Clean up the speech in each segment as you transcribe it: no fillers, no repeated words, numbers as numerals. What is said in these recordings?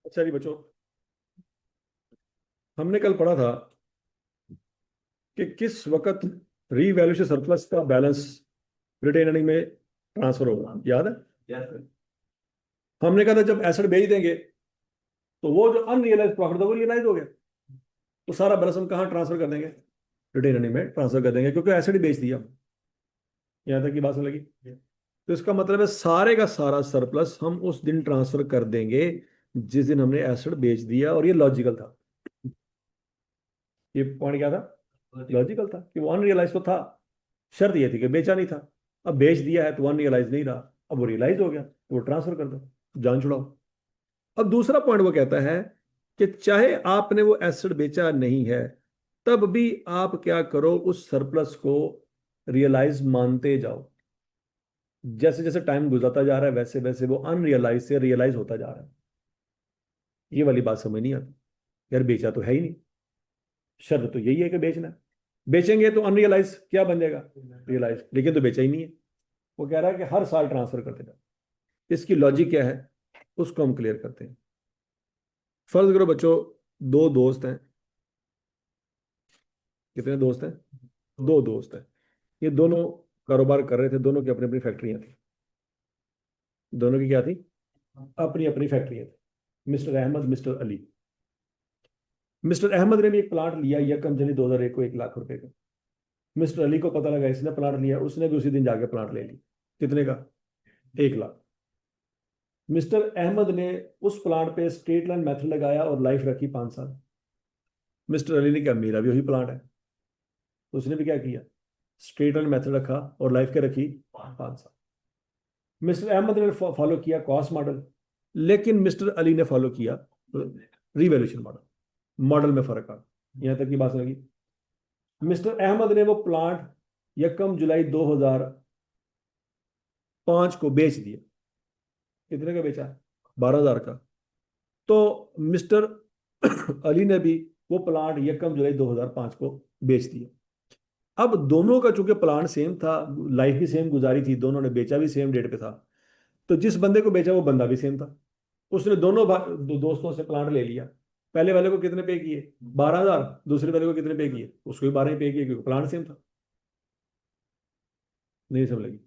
अच्छा जी बच्चों, हमने कल पढ़ा था कि किस वक्त रीवैल्यूएशन सरप्लस का बैलेंस रिटेन अर्निंग में ट्रांसफर होगा, याद है? हमने कहा था जब एसेट बेच देंगे तो वो जो अनरियलाइज प्रॉफिट था वो रियलाइज हो गया, तो सारा बैलेंस हम कहाँ ट्रांसफर कर देंगे? रिटेन अर्निंग में ट्रांसफर कर देंगे, क्योंकि एसेट ही बेच दिया। यहाँ तक की बात समझ लगी? तो इसका मतलब है सारे का सारा सरप्लस हम उस दिन ट्रांसफर कर देंगे जिस दिन हमने एसेट बेच दिया, और ये लॉजिकल था। ये पॉइंट क्या था? लॉजिकल था कि वो अनरियलाइज तो था, शर्त ये थी कि बेचा नहीं था। अब बेच दिया है तो अनरियलाइज नहीं रहा, अब वो रियलाइज हो गया तो वो ट्रांसफर कर दो, जान छुड़ाओ। अब दूसरा पॉइंट वो कहता है कि चाहे आपने वो एसेट बेचा नहीं है, तब भी आप क्या करो, उस सरप्लस को रियलाइज मानते जाओ। जैसे जैसे टाइम गुजरता जा रहा है वैसे वैसे वो अनरियलाइज से रियलाइज होता जा रहा है। ये वाली बात समझ नहीं आती। यार बेचा तो है ही नहीं, शर्त तो यही है कि बेचना है। बेचेंगे तो अनरियलाइज क्या बन जाएगा? रियलाइज, लेकिन तो बेचा ही नहीं है। वो कह रहा है कि हर साल ट्रांसफर करते जाओ। इसकी लॉजिक क्या है उसको हम क्लियर करते हैं। फर्ज करो बच्चों, दो दोस्त हैं। कितने दोस्त हैं? दो दोस्त हैं। ये दोनों कारोबार कर रहे थे, दोनों की अपनी अपनी फैक्ट्रियां थी। दोनों की क्या थी? अपनी अपनी फैक्ट्रियां थी। Mister Ahmad, mister Ali. Mister Ahmad ने भी एक प्लाट लिया यकम जनवरी 2001 को, 1 लाख रुपए का। मिस्टर अली को पता लगा इसने प्लाट लिया, उसने भी उसी दिन जाके प्लाट ले ली। कितने का? 1 लाख। मिस्टर अहमद ने उस प्लाट पे स्ट्रेट लाइन मेथड लगाया और लाइफ रखी 5 साल। मिस्टर अली ने क्या, मेरा भी वही प्लाट है, तो उसने भी क्या किया, स्ट्रेट लाइन मेथड रखा और लाइफ के रखी 5 साल। मिस्टर अहमद ने फॉलो किया कॉस्ट मॉडल, लेकिन मिस्टर अली ने फॉलो किया रिवैल्यूएशन मॉडल। मॉडल में फर्क आ, यहां तक की बात लगी। मिस्टर अहमद ने वो प्लाट यकम जुलाई 2005 को बेच दिया। कितने का बेचा? 12,000 का। तो मिस्टर अली ने भी वो प्लांट यकम जुलाई 2005 को बेच दिया। अब दोनों का चूंकि प्लांट सेम था, लाइफ भी सेम गुजारी थी, दोनों ने बेचा भी सेम डेट पे था, तो जिस बंदे को बेचा वो बंदा भी सेम था। उसने दोनों दोस्तों से प्लांट ले लिया। पहले वाले को कितने पे किए? 12,000। दूसरे वाले को कितने पे किए? उसको भी 12 ही पे किए, क्योंकि प्लांट सेम था। नहीं समझ लगी?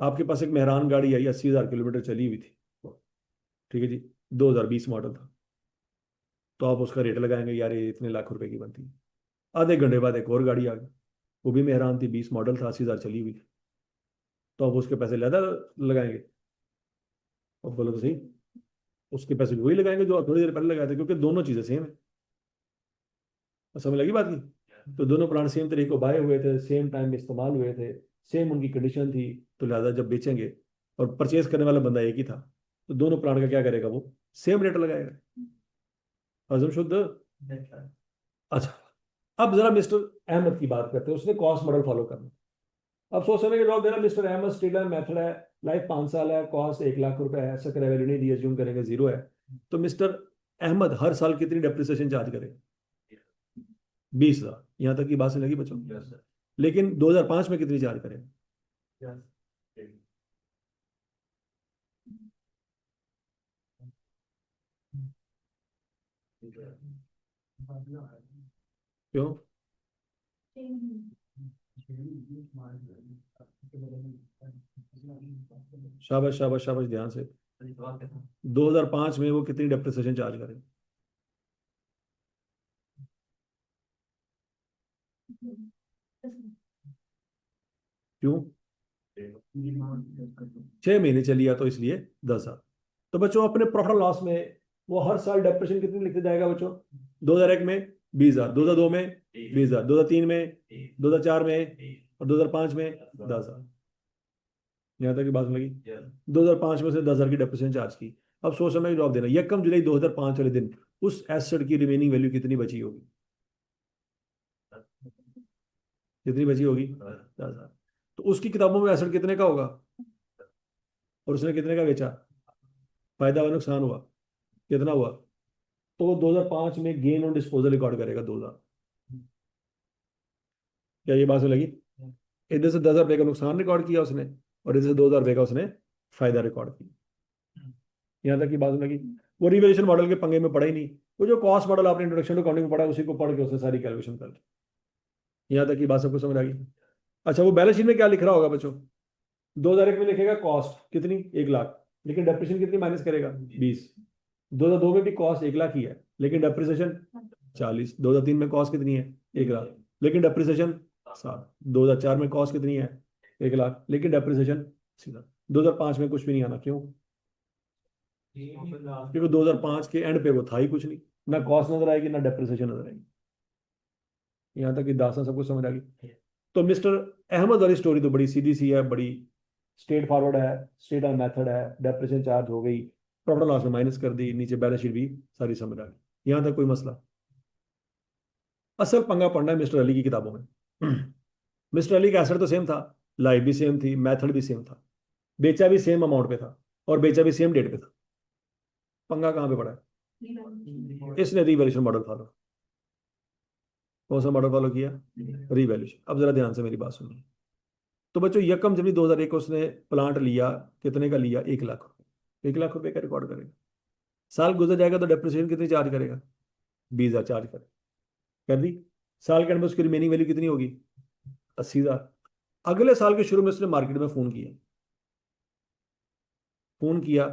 आपके पास एक मेहरान गाड़ी आई, 80,000 किलोमीटर चली हुई थी, ठीक है जी, 2020 मॉडल था। तो आप उसका रेट लगाएंगे, यार ये इतने लाख रुपए की बनती है। आधे घंटे बाद एक और गाड़ी आ गई, वो भी मेहरान थी, 20 मॉडल था, 80,000 चली हुई थी। तो आप उसके पैसे ज़्यादा लगाएंगे? और बोलो तो सही, उसके पैसे भी वही लगाएंगे जो आप थोड़ी देर पहले लगाए थे, क्योंकि दोनों चीज़ें सेम है। समझ लगी बात की? तो दोनों प्लांट सेम तरीके को बाय हुए थे, सेम टाइम में इस्तेमाल हुए थे, सेम उनकी कंडीशन थी। तो लिहाजा जब बेचेंगे, और परचेज करने वाला बंदा एक ही था, तो दोनों प्लांट का क्या करेगा, वो सेम रेट लगाएगा। हजम शुद्ध? अच्छा, अब जरा मिस्टर अहमद की बात करते हैं। उसने कॉस्ट मॉडल फॉलो करना। अब सोच समझ के जवाब देना। मिस्टर अहमद स्टीलर मेथड है, लाइफ 5 साल है, कॉस्ट 1 लाख रुपए है, ऐसा करेगा नहीं दी, एज्यूम करेंगे 0 है। तो मिस्टर अहमद हर साल कितनी डेप्रिसिएशन चार्ज करेगा? 20,000। यहां तक की बात से लगी बच्चों? लेकिन 2005 में कितनी चार्ज करेगा? क्यों? शाबाश शाबाश शाबाश, ध्यान से। 2005 में वो कितनी डेप्रिसिएशन चार्ज करेगा? क्यों? 6 महीने चली है तो इसलिए 10,000। तो बच्चों अपने प्रॉफिट लॉस में वो हर साल डेप्रेशन कितनी लिखते जाएगा बच्चों? 2001 में 20,000, 2002 में 20,000, 2003 में, 2004 में, और 2005 में 10,000। यहाँ तक की बात लगी? 2005 में से 10,000 की डेप्रेशन चार्ज की। अब सोच समझ के जवाब देना, यकम जुलाई 2005 वाले दिन उस एसेट की रिमेनिंग वैल्यू कितनी बची होगी? कितनी बची होगी? 10,000। तो उसकी किताबों में एसेट कितने का होगा, और उसने कितने का बेचा? फायदा व नुकसान हुआ, कितना हुआ? तो वो 2005 में गेन ऑन डिस्पोजल रिकॉर्ड करेगा 2,000। क्या ये बात समझ लगी? इधर से 10,000 रुपये का नुकसान रिकॉर्ड किया उसने, और इधर से 2,000 रुपये का उसने फायदा रिकॉर्ड किया। यहाँ तक की बात समझ लगी? वो रिवैल्यूएशन मॉडल के पंगे में पड़ा ही नहीं। वो जो कॉस्ट मॉडल आपने इंट्रोडक्शन टू अकाउंटिंग में पढ़ा है, उसी को पढ़ के उसने सारी कैलकुलेशन कर ली। यहाँ तक की बात सबको समझ आ गई। अच्छा, वो बैलेंस शीट में क्या लिख रहा होगा बच्चों? 2001 में लिखेगा कॉस्ट कितनी, 1 लाख, लेकिन डेप्रिसिएशन कितनी माइनस करेगा, 20। 2002 में भी कॉस्ट 1 लाख ही है, लेकिन डेप्रिसिएशन 40। 2003 में कॉस्ट कितनी है, 1 लाख, लेकिन डेप्रिसिएशन 7। 2004 में कॉस्ट कितनी है, 1 लाख, लेकिन डेप्रिसिएशन सीधा। 2005 में कुछ भी नहीं आना, क्यों? क्योंकि 2005 के एंड पे वो था ही कुछ नहीं, ना कॉस्ट नजर आएगी ना डेप्रिसिएशन नजर आएगी। यहाँ तक कि दास्तान सबको समझ आ गई। तो मिस्टर अहमद वाली स्टोरी तो बड़ी सीधी सी है, बड़ी स्ट्रेट फॉरवर्ड है, स्ट्रेट ऑन मेथड है। डेप्रिसिएशन चार्ज हो गई, प्रॉफिट लॉस में माइनस कर दी, नीचे बैलेंस शीट भी सारी समझ आ गई। यहाँ तक कोई मसला? असल पंगा पड़ना है मिस्टर अली की किताबों में। मिस्टर अली का एसेट तो सेम था, लाइफ भी सेम थी, मेथड भी सेम था, बेचा भी सेम अमाउंट पे था, और बेचा भी सेम डेट पे था। पंगा कहाँ पे पड़ा है? इसने रिवैल्यूएशन मॉडल फॉलो, कौन सा मॉडल फॉलो किया? रिवैल्यूएशन। अब जरा ध्यान से मेरी बात सुनिए। तो बच्चों यकम जनवरी 2001 को उसने प्लांट लिया, कितने का लिया, 1 लाख रुपए। 1 लाख रुपए का रिकॉर्ड करेगा। साल गुजर जाएगा तो डेप्रिसिएशन कितनी चार्ज करेगा, 20,000 चार्ज करेगा। कर दी। साल के एंड में उसकी रिमेनिंग वैल्यू कितनी होगी, 80,000। अगले साल के शुरू में उसने मार्केट में फोन किया। फोन किया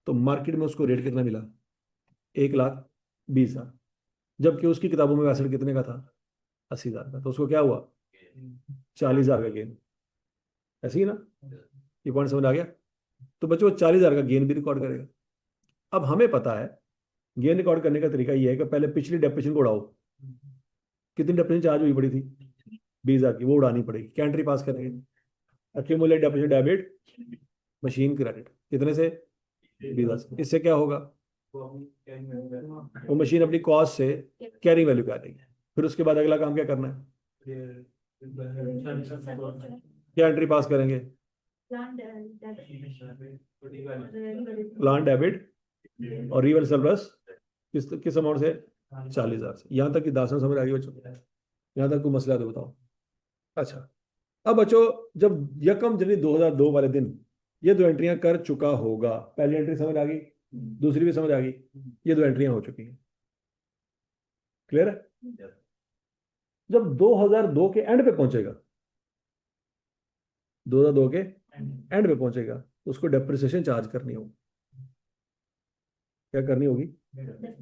तो मार्केट में उसको रेट कितना मिला, 1,20,000। जबकि उसकी किताबों में एसेट कितने का था, 80,000 का। तो उसको क्या हुआ, 40,000 का गेन। ऐसे ही ना, ये पॉइंट समझ आ गया? तो बच्चों 40,000 का गेन भी रिकॉर्ड करेगा। अब हमें पता है गेन रिकॉर्ड करने का तरीका ये है कि पहले पिछली डेप्रिसिएशन को उड़ाओ। कितनी डेप्रिसिएशन चार्ज हुई पड़ी थी, 20,000 की, वो उड़ानी पड़ेगी। क्या एंट्री पास करेंगे, accumulate depreciation debit machine credit, कितने से, 20,000 से। इससे क्या होगा, वो मशीन अपनी कॉस्ट से कैरिंग वैल्यू पे आ जाएगी। फिर उसके बाद अगला काम क्या करना है, क्या एंट्री पास करेंगे, प्लान डेबिट और रिवर्सल सरप्लस, किस किस अमाउंट से, 40,000 से। यहाँ तक की दासन समझ आ गई बच्चों? यहाँ तक कोई मसला तो बताओ। अच्छा, अब बच्चों जब यकम जनवरी 2002 वाले दिन ये दो एंट्रियां कर चुका होगा, पहली एंट्री समझ आ गई, दूसरी भी समझ आ गई, ये दो एंट्रियां हो चुकी हैं। क्लियर है? जब 2002 के एंड पे पहुंचेगा, 2002 के एंड पे पहुंचेगा, तो उसको डेप्रिसिएशन चार्ज करनी होगी। क्या करनी होगी?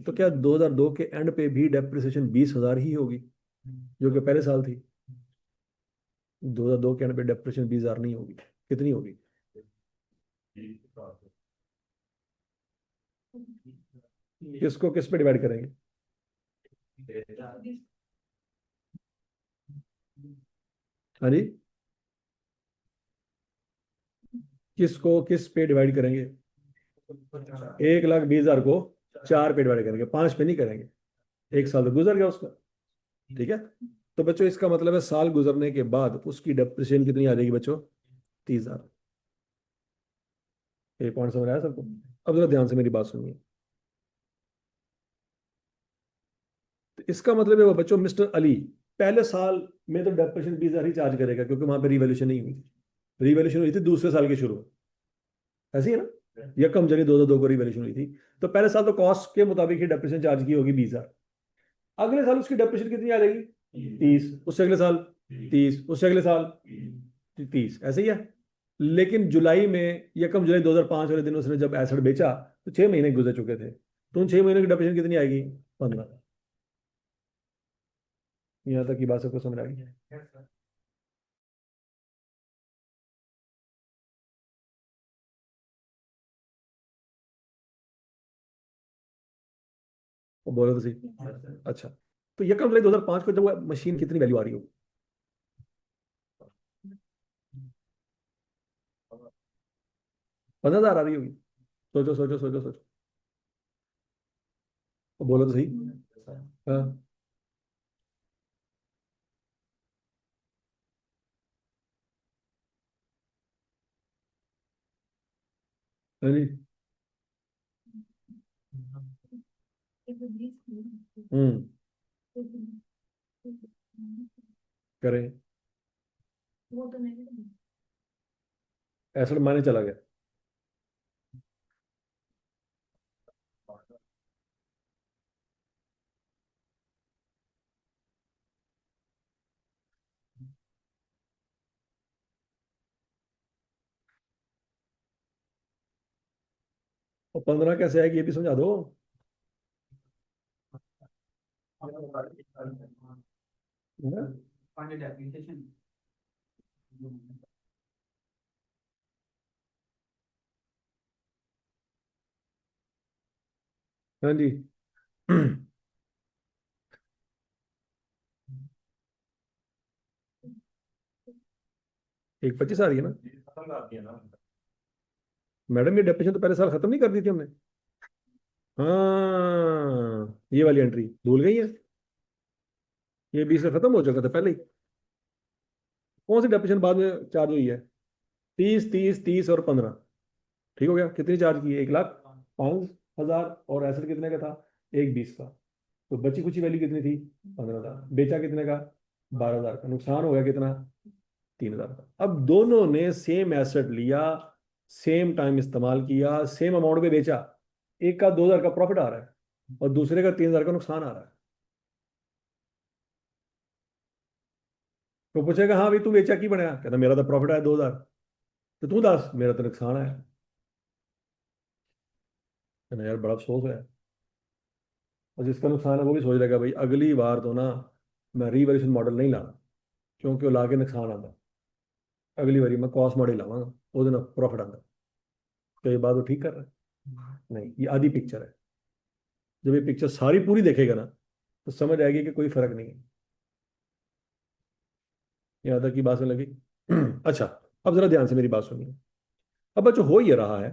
तो क्या 2002 के एंड पे भी डेप्रिसिएशन 20,000 ही होगी, जो कि पहले साल थी? 2002 के एंड पे डेप्रिसिएशन 20,000 नहीं होगी। कितनी होगी? किसको किस पे डिवाइड करेंगे? हाँ जी, किसको किस पे डिवाइड करेंगे? 1,20,000 को 4 पे डिवाइड करेंगे, 5 पे नहीं करेंगे। एक साल तो गुजर गया उसका। ठीक है। तो बच्चों इसका मतलब है साल गुजरने के बाद उसकी डेप्रिसिएशन कितनी आ जाएगी बच्चों, 30,000। ये पॉइंट समझ आया सबको? अब जरा ध्यान से मेरी बात सुनिए। तो इसका मतलब है वो बच्चों मिस्टर अली पहले साल में तो डेप्रिसिएशन 20,000 ही चार्ज करेगा, क्योंकि वहां पे रिवैल्यूएशन नहीं हुई थी। रिवैल्यूएशन हुई थी दूसरे साल के शुरू में, ऐसी है ना, यकम जनवरी 2002 को रिवैल्यूएशन हुई थी। तो पहले साल तो कॉस्ट के मुताबिक ही डेप्रिसिएशन चार्ज की होगी 20,000। अगले साल उसकी डेप्रिसिएशन कितनी आ जाएगी, 30। उससे अगले साल 30, उससे अगले साल 30, ऐसे ही है। लेकिन जुलाई में, यकम जुलाई 2005 वाले दिन उसने जब एसेट बेचा तो 6 महीने गुजर चुके थे। तो उन 6 महीने की डेप्रिसिएशन कितनी आएगी, 15। यहाँ तक की बात सबको समझ आ गई? वो बोलो तो सही। अच्छा, तो यकम जुलाई 2005 को जब वो मशीन कितनी वैल्यू आ रही हो, 15,000 आ रही होगी। सोचो सोचो सोचो सोचो, वो बोलो तो सही। हाँ। हाँ जी। हम्म। करें, एसिड मायने चला गया। और 15 कैसे आएगी ये भी समझा दो। हाँ जी। 1,25 आ रही है ना मैडम, ये डेप्रेशन तो पहले साल खत्म नहीं कर दी थी हमने। हाँ, ये वाली एंट्री भूल गई है। ये 20 से खत्म हो चुका था पहले ही। कौन सी डेप्रेशन बाद में चार्ज हुई है? 30, 30, 30 और 15। ठीक हो गया, कितनी चार्ज की है? 1,05,000। और एसेट कितने का था? 1,20 का। तो बची कुछ वैल्यू कितनी थी? 15,000। बेचा कितने का? 12,000 का। नुकसान हो गया कितना? 3,000 का। अब दोनों ने सेम एसेट लिया, सेम टाइम इस्तेमाल किया, सेम अमाउंट पे बेचा। एक का 2,000 का प्रॉफिट आ रहा है और दूसरे का 3,000 का नुकसान आ रहा है। तो पूछेगा हाँ भाई तू बेचा की बनाया? कहता मेरा तो प्रॉफिट आया 2,000। तो तू दस, मेरा तो नुकसान आया। कहना यार बड़ा अफसोस है। और जिसका नुकसान है वो भी सोच रहेगा भाई अगली बार तो ना मैं रीवैल्यूएशन मॉडल नहीं लाना, क्योंकि वो लाके नुकसान आता। अगली बारी मैं कॉस्ट मॉडल लाऊंगा, वो दिन प्रॉफिट आता। तो ये बात वो ठीक कर रहा है? नहीं, ये आधी पिक्चर है। जब ये पिक्चर सारी पूरी देखेगा ना तो समझ आएगी कि कोई फर्क नहीं है। यहाँ तक की बात समझ लगी? अच्छा, अब जरा ध्यान से मेरी बात सुनिए। अब बच्चों हो ये रहा है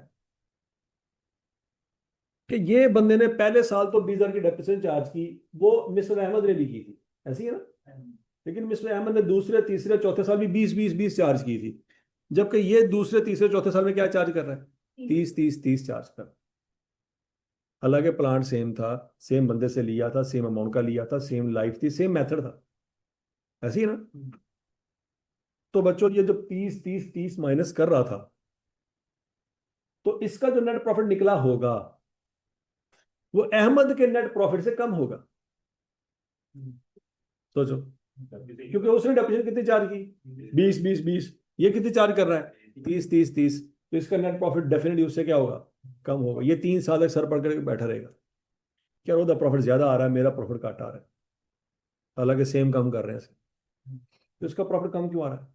कि ये बंदे ने पहले साल तो 20,000 की डेप्रिसिएशन चार्ज की, वो मिस्टर अहमद ने भी की थी, ऐसी है ना? लेकिन मिस्टर अहमद ने दूसरे तीसरे चौथे साल भी 20, 20, 20 चार्ज की थी। जबकि ये दूसरे तीसरे चौथे साल में क्या चार्ज कर रहा है? 30, 30, 30 चार्ज कर। हालांकि प्लांट सेम था, सेम बंदे से लिया था, सेम अमाउंट का लिया था, सेम लाइफ थी, सेम मेथड था, ऐसी है ना? तो बच्चों ये जो 30, 30, 30 माइनस कर रहा था, तो इसका जो नेट प्रॉफिट निकला होगा वो अहमद के नेट प्रॉफिट से कम होगा। सोचो, क्योंकि उसने डेप्रिसिएशन कितनी चार्ज की? 20, 20, 20। ये कितनी चार्ज कर रहा है? 30, 30, 30। तो इसका नेट प्रॉफिट डेफिनेटली उससे क्या होगा? कम होगा। ये 3 साल तक सर पकड़ कर बैठा रहेगा, क्या ਉਹਦਾ प्रॉफिट ज्यादा आ रहा है, मेरा प्रॉफिट घट आ रहा है, हालांकि सेम काम कर रहे हैं। तो इसका प्रॉफिट कम क्यों आ रहा है?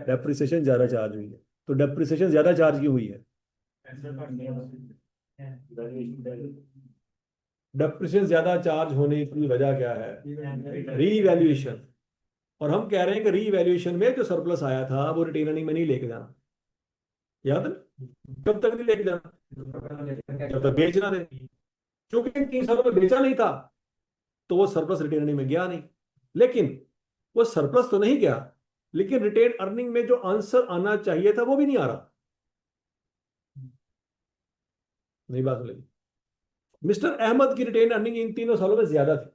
डेप्रिसिएशन ज्यादा चार्ज हुई है। तो डेप्रिसिएशन ज्यादा चार्ज की हुई है। डेप्रिसिएशन ज्यादा चार्ज होने की वजह क्या है? रीवैल्यूएशन। और हम कह रहे हैं कि रीवैल्यूएशन में जो सरप्लस आया था वो रिटेन अर्निंग में नहीं लेके जाना। याद है? कब तक नहीं लेके जाना? जब तक बेच ना दे। क्योंकि इन 3 सालों में बेचा नहीं था तो वो सरप्लस रिटेन अर्निंग में गया नहीं। लेकिन वो सरप्लस तो नहीं गया, लेकिन रिटेन अर्निंग में जो आंसर आना चाहिए था वो भी नहीं आ रहा। नहीं बात बोलेगी? मिस्टर अहमद की रिटेन अर्निंग इन 3 सालों में ज्यादा थी।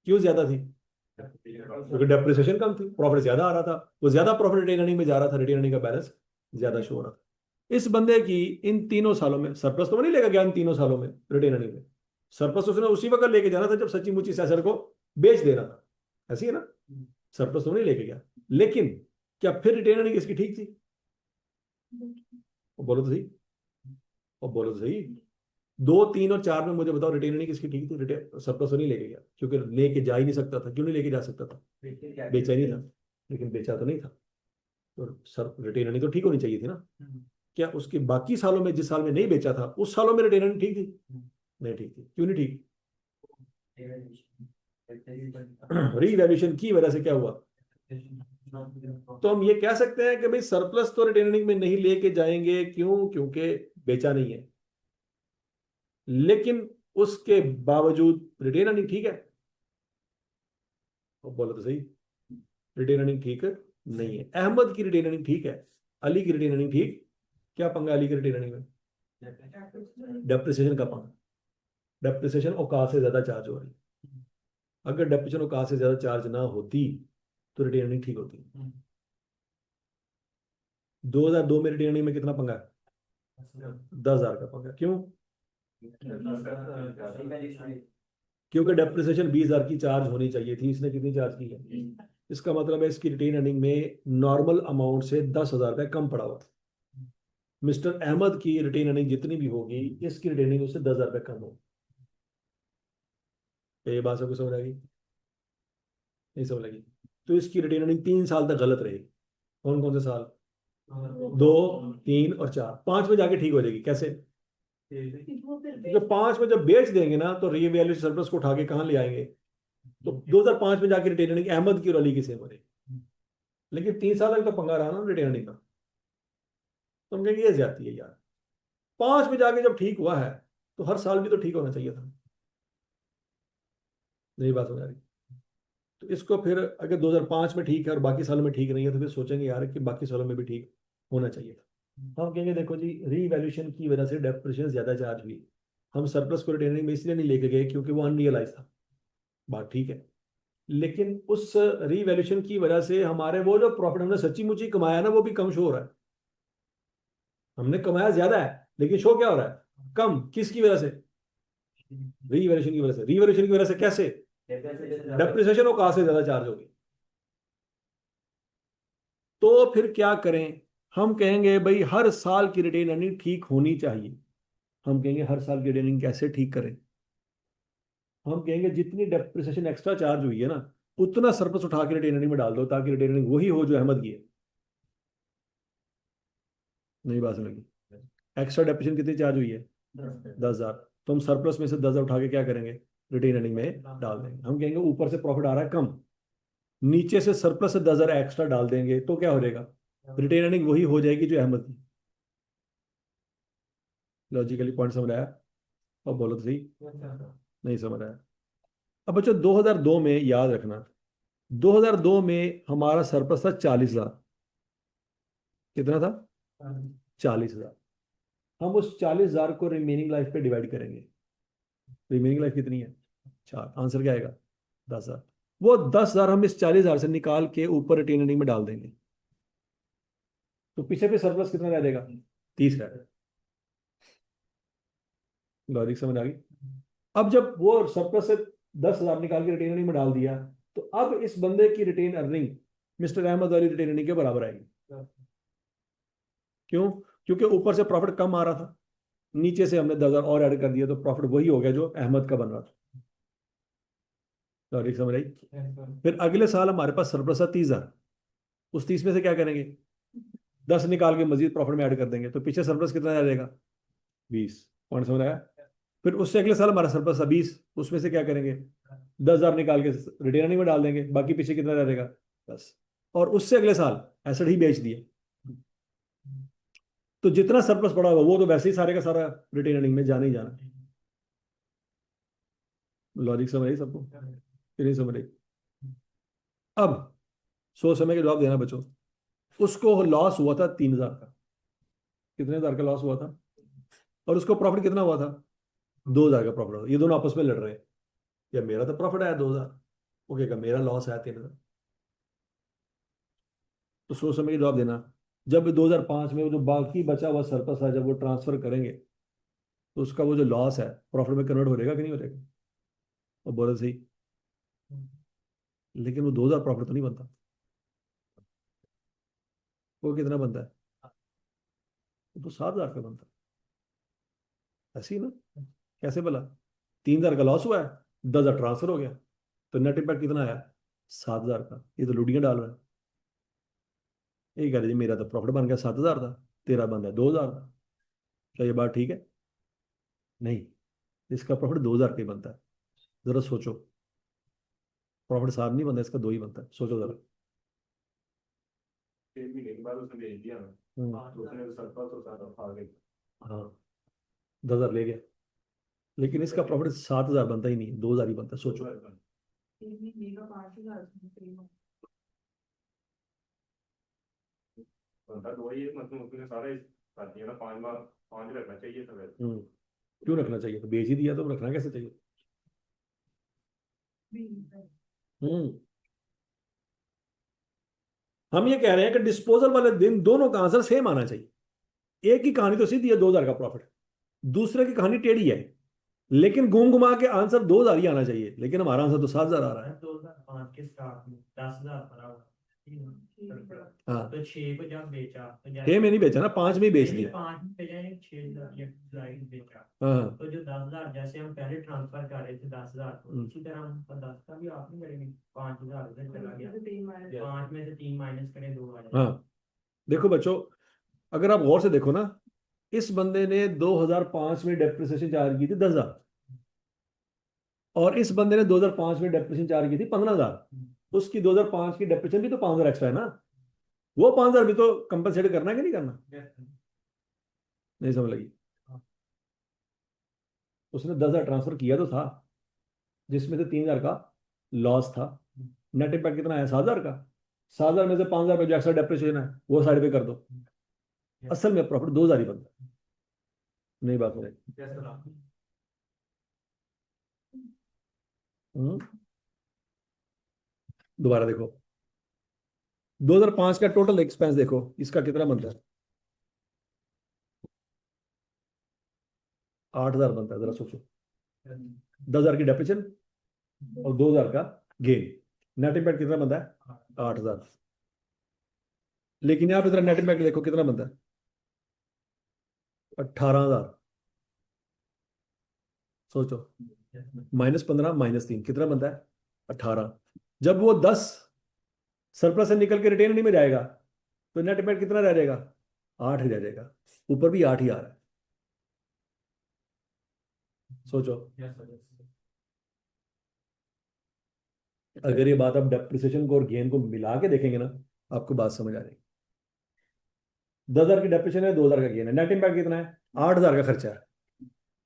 क्यों ज्यादा थी? क्योंकि डेप्रिसिएशन कम थी, प्रॉफिट ज्यादा आ रहा था। वो ज्यादा प्रॉफिट रिटेन अर्निंग में जा रहा था, रिटेन अर्निंग का बैलेंस ज्यादा शो हो रहा था। इस बंदे की इन 3 सालों में सरप्लस तो वो नहीं लेकर गया, इन 3 सालों में रिटेन अर्निंग में सरप्लस उसने उसी वक्त लेके जाना था जब सच्ची मुच्ची सैसर को बेच देना था, ऐसी है ना? सरप्लस तो नहीं लेके गया। लेकिन क्या फिर रिटेन अर्निंग इसकी ठीक थी? वो बोलो तो सही। और बोलो तो सही। 2, 3 और 4 में मुझे बताओ रिटेन अर्निंग किसकी ठीक थी? रिटेन सरप्लस तो नहीं लेके गया, क्योंकि लेके जा ही नहीं सकता था। क्यों नहीं लेके जा सकता था? बेचा ही नहीं था। लेकिन बेचा तो नहीं था, तो सर रिटेन अर्निंग तो ठीक होनी चाहिए थी ना? क्या उसके बाकी सालों में, जिस साल में नहीं बेचा था उस सालों में रिटेन अर्निंग ठीक थी? नहीं ठीक थी। क्यों नहीं ठीक? रीवैल्यूएशन की वजह से क्या हुआ? तो हम ये कह सकते हैं कि भाई सरप्लस तो रिटेन अर्निंग में नहीं लेके जाएंगे। क्यों? क्योंकि बेचा नहीं है। लेकिन उसके बावजूद रिटेन अर्निंग ठीक है। तो बोलो तो सही। रिटेन अर्निंग ठीक नहीं है। अहमद की रिटेन अर्निंग ठीक है, अली की रिटेन अर्निंग ठीक। क्या पंगा अली की रिटेन अर्निंग में? डेप्रिसिएशन का पंगा। डेप्रिसिएशन औकात से ज्यादा चार्ज हो रही है। अगर डेप्रिसिएशन औकात से ज्यादा चार्ज ना होती तो रिटेन अर्निंग ठीक होती। 2002 में रिटेन अर्निंग में कितना पंगा है? 10,000 का पंगा। क्यों? क्योंकि डेप्रिसिएशन 20,000 की चार्ज होनी चाहिए थी, इसने कितनी चार्ज की है? इसका मतलब है इसकी रिटेन अर्निंग में नॉर्मल अमाउंट से 10,000 रुपये कम पड़ा हुआ। मिस्टर अहमद की रिटेन अर्निंग जितनी भी होगी, इसकी रिटेनिंग उससे 10,000 रुपये कम होगी। ये बात सबको समझ आ गई? नहीं समझ लगी? तो इसकी रिटेन अर्निंग 3 साल तक गलत रहेगी। कौन कौन से साल? 2, 3 और 4। 5 में जाके ठीक हो जाएगी। कैसे? क्योंकि 5 में जब बेच देंगे ना, तो रीवैल्यूएशन सरप्लस को उठा के कहाँ ले आएंगे? तो 2005 में जाके रिटेन अर्निंग अहमद की और अली की सेम हो जाएगी। लेकिन 3 साल तक तो पंगा रहा ना रिटेन अर्निंग का। तो हम कहेंगे ये ज्यादती है यार। 5 में जाके जब ठीक हुआ है, तो हर साल भी तो ठीक होना चाहिए था। यही बात हो जा रही। तो इसको फिर अगर 2005 में ठीक है और बाकी सालों में ठीक नहीं है, तो फिर सोचेंगे यार कि बाकी सालों में भी ठीक होना चाहिए था। तो हम कहेंगे देखो जी, रीवैल्यूएशन की वजह से डेप्रिसिएशन ज्यादा चार्ज हुई। हम सरप्लस को रिटेनिंग में इसलिए नहीं लेके गए क्योंकि वो अनरियलाइज था। बात ठीक है। लेकिन उस रीवैल्यूएशन की वजह से हमारे वो जो प्रॉफिट हमने सच्ची मुच्ची कमाया ना, वो भी कम शो हो रहा है। हमने कमाया ज्यादा है, लेकिन शो क्या हो रहा है? कम। किसकी वजह से? रीवैल्यूएशन की वजह से। रीवैल्यूएशन की वजह से कैसे? डेप्रिसिएशन वो कहां से ज्यादा चार्ज होगी। तो फिर क्या करें? हम कहेंगे भाई हर साल की रिटेन अर्निंग ठीक होनी चाहिए। हम कहेंगे हर साल की रिटेन अर्निंग कैसे ठीक करें? हम कहेंगे जितनी डेप्रिसिएशन एक्स्ट्रा चार्ज हुई है ना, उतना सरप्लस उठा के रिटेन अर्निंग में डाल दो, ताकि रिटेन अर्निंग वही हो जो अहमद की है। नहीं बात समझ लगी? एक्स्ट्रा डेप्रिसिएशन कितनी चार्ज हुई है? 10,000। तो हम सरप्लस में से 10,000 उठा के क्या करेंगे? रिटेन अर्निंग में डाल देंगे। हम कहेंगे ऊपर से प्रॉफिट आ रहा है कम, नीचे से सरप्लस से 10,000 एक्स्ट्रा डाल देंगे, तो क्या हो जाएगा? रिटेन अर्निंग वही हो जाएगी जो अहमद की। लॉजिकली पॉइंट समझ आया? अब बोलो तो सही। नहीं समझ आया? अब बच्चों 2002 में याद रखना, 2002 में हमारा सरप्लस था 40,000। कितना था? 40,000। हम उस 40,000 को रिमेनिंग लाइफ पे डिवाइड करेंगे। रिमेनिंग लाइफ कितनी है? 4। आंसर क्या आएगा? 10,000। वो 10,000 हम इस 40,000 से निकाल के ऊपर रिटेन अर्निंग में डाल देंगे। तो पीछे पे सरप्लस कितना रह जाएगा? 30 रह जाएगा। लॉजिक समझ आ गई? अब जब वो सरप्लस से 10,000 निकाल के रिटेन अर्निंग में डाल दिया, तो अब इस बंदे की रिटेन अर्निंग मिस्टर अहमद वाली रिटेन अर्निंग के बराबर आएगी। क्यों? क्योंकि ऊपर से प्रॉफिट कम आ रहा था, नीचे से हमने 10,000 और ऐड कर दिया, तो प्रॉफिट वही हो गया जो अहमद का बन रहा था। लॉजिक समझ आई? फिर अगले साल हमारे पास सरप्लस था 30,000। उस 30 में से क्या करेंगे? 10 निकाल के मजीद प्रॉफिट में ऐड कर देंगे, तो पीछे सरप्लस कितना रह जाएगा? 20। पॉइंट समझ आया? फिर उससे अगले साल हमारा सरप्लस था 20। उसमें से क्या करेंगे? 10,000 निकाल के रिटेन अर्निंग में डाल देंगे, बाकी पीछे कितना रह जाएगा? 10। और उससे अगले साल एसेट ही बेच दिए, तो जितना सरप्लस पड़ा होगा वो तो वैसे ही सारे का सारा रिटेन अर्निंग में जाना ही जाना। लॉजिक समझ आई सबको? फिर नहीं समझ आई? अब सोच समय के जवाब देना बच्चों। उसको लॉस हुआ था 3,000 का। कितने हजार का लॉस हुआ था? और उसको प्रॉफिट कितना हुआ था? 2,000 का प्रॉफिट हुआ। ये दोनों आपस में लड़ रहे हैं। या मेरा तो प्रॉफिट आया 2,000, वो कहेगा मेरा लॉस आया 3,000। तो सोच समझ के जवाब देना। जब 2005 में वो जो बाकी बचा हुआ सरप्लस है, जब वो ट्रांसफर करेंगे, तो उसका वो जो लॉस है प्रॉफिट में कन्वर्ट हो जाएगा कि नहीं हो जाएगा? और बोलो सही। लेकिन वो 2,000 प्रॉफिट तो नहीं बनता। वो कितना बनता है? वो तो 7,000 का बनता है। ऐसे ही ना? कैसे भला? 3,000 का लॉस हुआ है, 10,000 ट्रांसफर हो गया, तो नेट इम्पैक्ट कितना आया? 7,000 का। ये तो लुटियां डाल रहा है। ये कह रहे जी मेरा तो प्रॉफिट बन गया 7,000 था, तेरा बन है 2,000 का। क्या ये बात ठीक है? नहीं, इसका प्रॉफिट 2,000 का ही बनता है। जरा सोचो, प्रॉफिट 7 नहीं बनता, इसका 2 ही बनता है। सोचो जरा। फिर भी एक बार उसने भेज दिया ना, तो उसने सरप्लस तो सारा खा गई। हाँ, 10,000 ले गया, लेकिन इसका प्रॉफिट 7,000 बनता ही नहीं, 2,000 ही बनता है। सोचो। बनता तो वही है, मतलब उसने सारे कर दिया ना। 5 बार 5 रखना चाहिए था वैसे। क्यों रखना चाहिए? तो बेच ही दिया, तो रखना कैसे चाहिए? हम्म हम ये कह रहे हैं कि डिस्पोजल वाले दिन दोनों का आंसर सेम आना चाहिए। एक की कहानी तो सीधी है, 2,000 का प्रॉफिट। दूसरे की कहानी टेढ़ी है, लेकिन घूम घुमा के आंसर 2,000 ही आना चाहिए। लेकिन हमारा आंसर तो 7,000 आ रहा है। 2005 के स्टार्ट में 10,000 भरा हुआ। हाँ, तो 6 को जब बेचा तो 6 में नहीं बेचा ना, 5 में ही बेच नहीं, लिया। 5 में बेचा नहीं, 6 बेचा। हाँ तो जो 10,000 जैसे हम पहले ट्रांसफर कर रहे थे 10,000 तो इसी तरह हम 10 का भी आप नहीं करेंगे, 5,000 उधर चला गया, 5 में से 3 माइनस करें 2 आ जाएगा। हाँ। देखो बच्चों, अगर आप गौर से देखो ना, इस बंदे ने 2005 में डेप्रिसिएशन चार्ज की थी 10,000, और इस बंदे ने 2005 में डेप्रिसिएशन चार्ज की थी 15,000। उसकी 2005 की डेप्रिसिएशन भी तो 5,000 एक्स्ट्रा है ना, वो 5,000 भी तो कंपनसेट करना है कि नहीं करना? नहीं समझ लगी? उसने 10,000 ट्रांसफर किया तो था, जिसमें से 3,000 का लॉस था। नेट इम्पैक्ट कितना है? 7,000 का। 7,000 में से 5,000 का जो एक्स्ट्रा डेप्रिसिएशन है वो साइड पे कर दो, असल में प्रॉफिट 2,000 ही बनता है। नहीं बात हो रही? दोबारा देखो, 2005 का टोटल एक्सपेंस देखो, इसका कितना बनता है? 8,000 बनता है। जरा सोचो, 10,000 की डेप्रिसिएशन और 2,000 का गेन, नेट इम्पैक्ट कितना बनता है? 8,000। लेकिन यहाँ पे जरा नेट इम्पैक्ट देखो कितना बनता है? 18,000। सोचो, -15 -3 कितना बनता है? 18। जब वो 10 सरप्लस से निकल के रिटेन में जाएगा तो नेट इम्पैक्ट कितना रह जाएगा? 8 ही रह जाएगा। ऊपर भी 8 ही आ रहा है। सोचो, अगर ये बात आप डेप्रिसिएशन को और गेन को मिला के देखेंगे ना, आपको बात समझ आ जाएगी। 10,000 की डेप्रिसिएशन है, 2,000 का गेन है, नेट इम्पैक्ट कितना है? 8,000 का खर्चा है।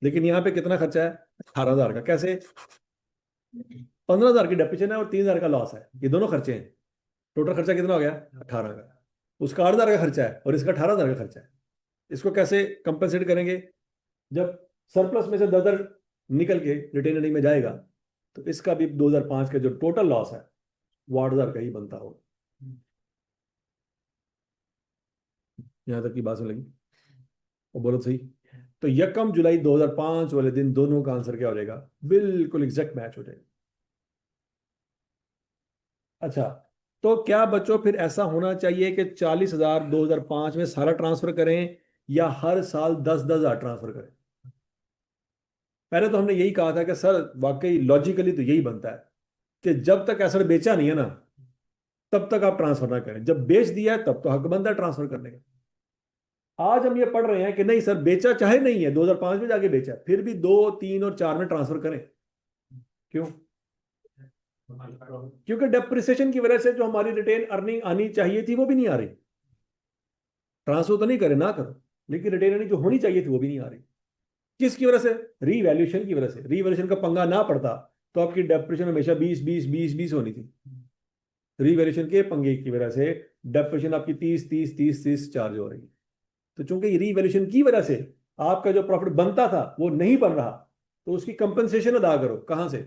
लेकिन यहाँ पे कितना खर्चा है? 18,000 का। कैसे? 15,000 की डेप्रिसिएशन है और 3,000 का लॉस है, ये दोनों खर्चे हैं। टोटल खर्चा कितना हो गया? 18 का। उसका 8,000 का खर्चा है और इसका 18,000 का खर्चा है। इसको कैसे कंपनसेट करेंगे? जब सरप्लस में से 10,000 निकल के रिटेन अर्निंग में जाएगा तो इसका भी 2005 का जो टोटल लॉस है वो 8,000 का ही बनता होगा। यहां तक की बात समझ लगी? और बोलो सही। तो 1 जुलाई 2005 वाले दिन दोनों का आंसर क्या हो जाएगा? बिल्कुल एग्जैक्ट मैच हो जाएगा। अच्छा, तो क्या बच्चों फिर ऐसा होना चाहिए कि 40,000 2005 में सारा ट्रांसफर करें, या हर साल 10-10 हजार ट्रांसफर करें? पहले तो हमने यही कहा था कि सर वाकई लॉजिकली तो यही बनता है कि जब तक एसेट बेचा नहीं है ना, तब तक आप ट्रांसफर ना करें। जब बेच दिया है तब तो हक बनता है ट्रांसफर करने का। आज हम ये पढ़ रहे हैं कि नहीं सर, बेचा चाहे नहीं है, 2005 में जाके बेचा, फिर भी 2 3 और 4 में ट्रांसफर करें। क्यों? क्योंकि डेप्रिसिएशन की वजह से जो हमारी रिटेन अर्निंग आनी चाहिए थी वो भी नहीं आ रही। ट्रांसफर तो नहीं करे ना करो, लेकिन रिटेन अर्निंग जो होनी चाहिए थी वो भी नहीं आ रही। किसकी वजह से? रीवैल्यूएशन की वजह से। रीवैल्यूएशन का पंगा ना पड़ता तो आपकी डेप्रिसिएशन हमेशा 20 20 20 20 होनी थी। रीवैल्यूएशन के पंगे की वजह से डेप्रिसिएशन आपकी 30 30 30 30 चार्ज हो रही है। तो चूंकि रीवैल्यूएशन की वजह से आपका जो प्रॉफिट बनता था वो नहीं बन रहा, तो उसकी कंपनसेशन अदा करो। कहां से?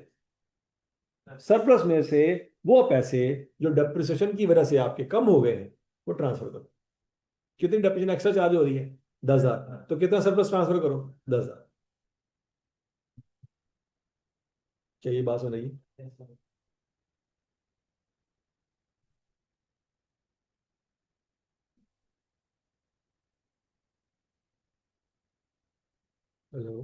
सरप्लस में से वो पैसे जो डेप्रिसिएशन की वजह से आपके कम हो गए हैं वो ट्रांसफर करो। कितनी डेप्रिसिएशन एक्स्ट्रा चार्ज हो रही है? 10,000। तो कितना सरप्लस ट्रांसफर करो? 10,000। चाहिए बात सुनाइए। हेलो।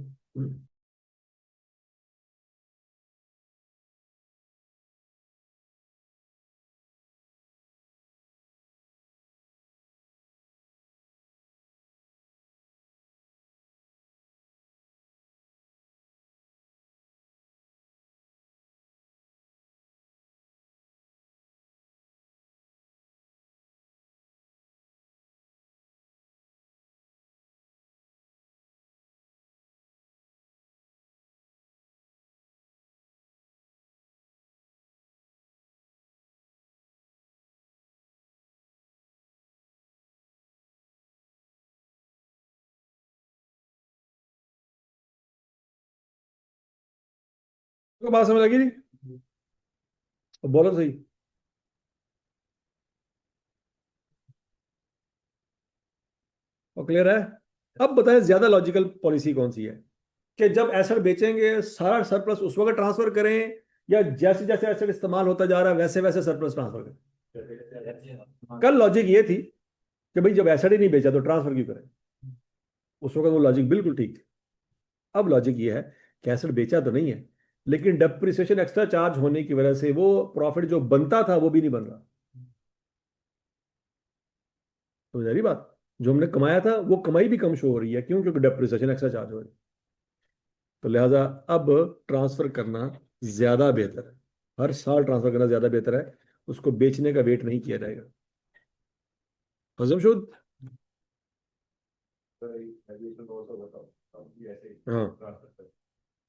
तो बात समझ लगी नहीं? तो बोलो तो सही। और क्लियर है? अब बताएं ज्यादा लॉजिकल पॉलिसी कौन सी है, कि जब एसेट बेचेंगे सारा सरप्लस उस वक्त ट्रांसफर करें, या जैसे जैसे एसेट इस्तेमाल होता जा रहा है वैसे वैसे सरप्लस ट्रांसफर करें? कल लॉजिक ये थी कि भाई जब एसेट ही नहीं बेचा तो ट्रांसफर क्यों करें, उस वक्त वो लॉजिक बिल्कुल ठीक थी। अब लॉजिक ये है कि एसेट बेचा तो नहीं है, लेकिन डेप्रिसिएशन एक्स्ट्रा चार्ज होने की वजह से वो प्रॉफिट जो बनता था वो भी नहीं बन रहा। तो जारी बात, जो हमने कमाया था वो कमाई भी कम शो हो रही है, क्यों? क्योंकि डेप्रिसिएशन एक्स्ट्रा चार्ज हो रही है। तो लिहाजा अब ट्रांसफर करना ज्यादा बेहतर है, हर साल ट्रांसफर करना ज्यादा बेहतर है, उसको बेचने का वेट नहीं किया जाएगा। हजम शुद्ध। हाँ,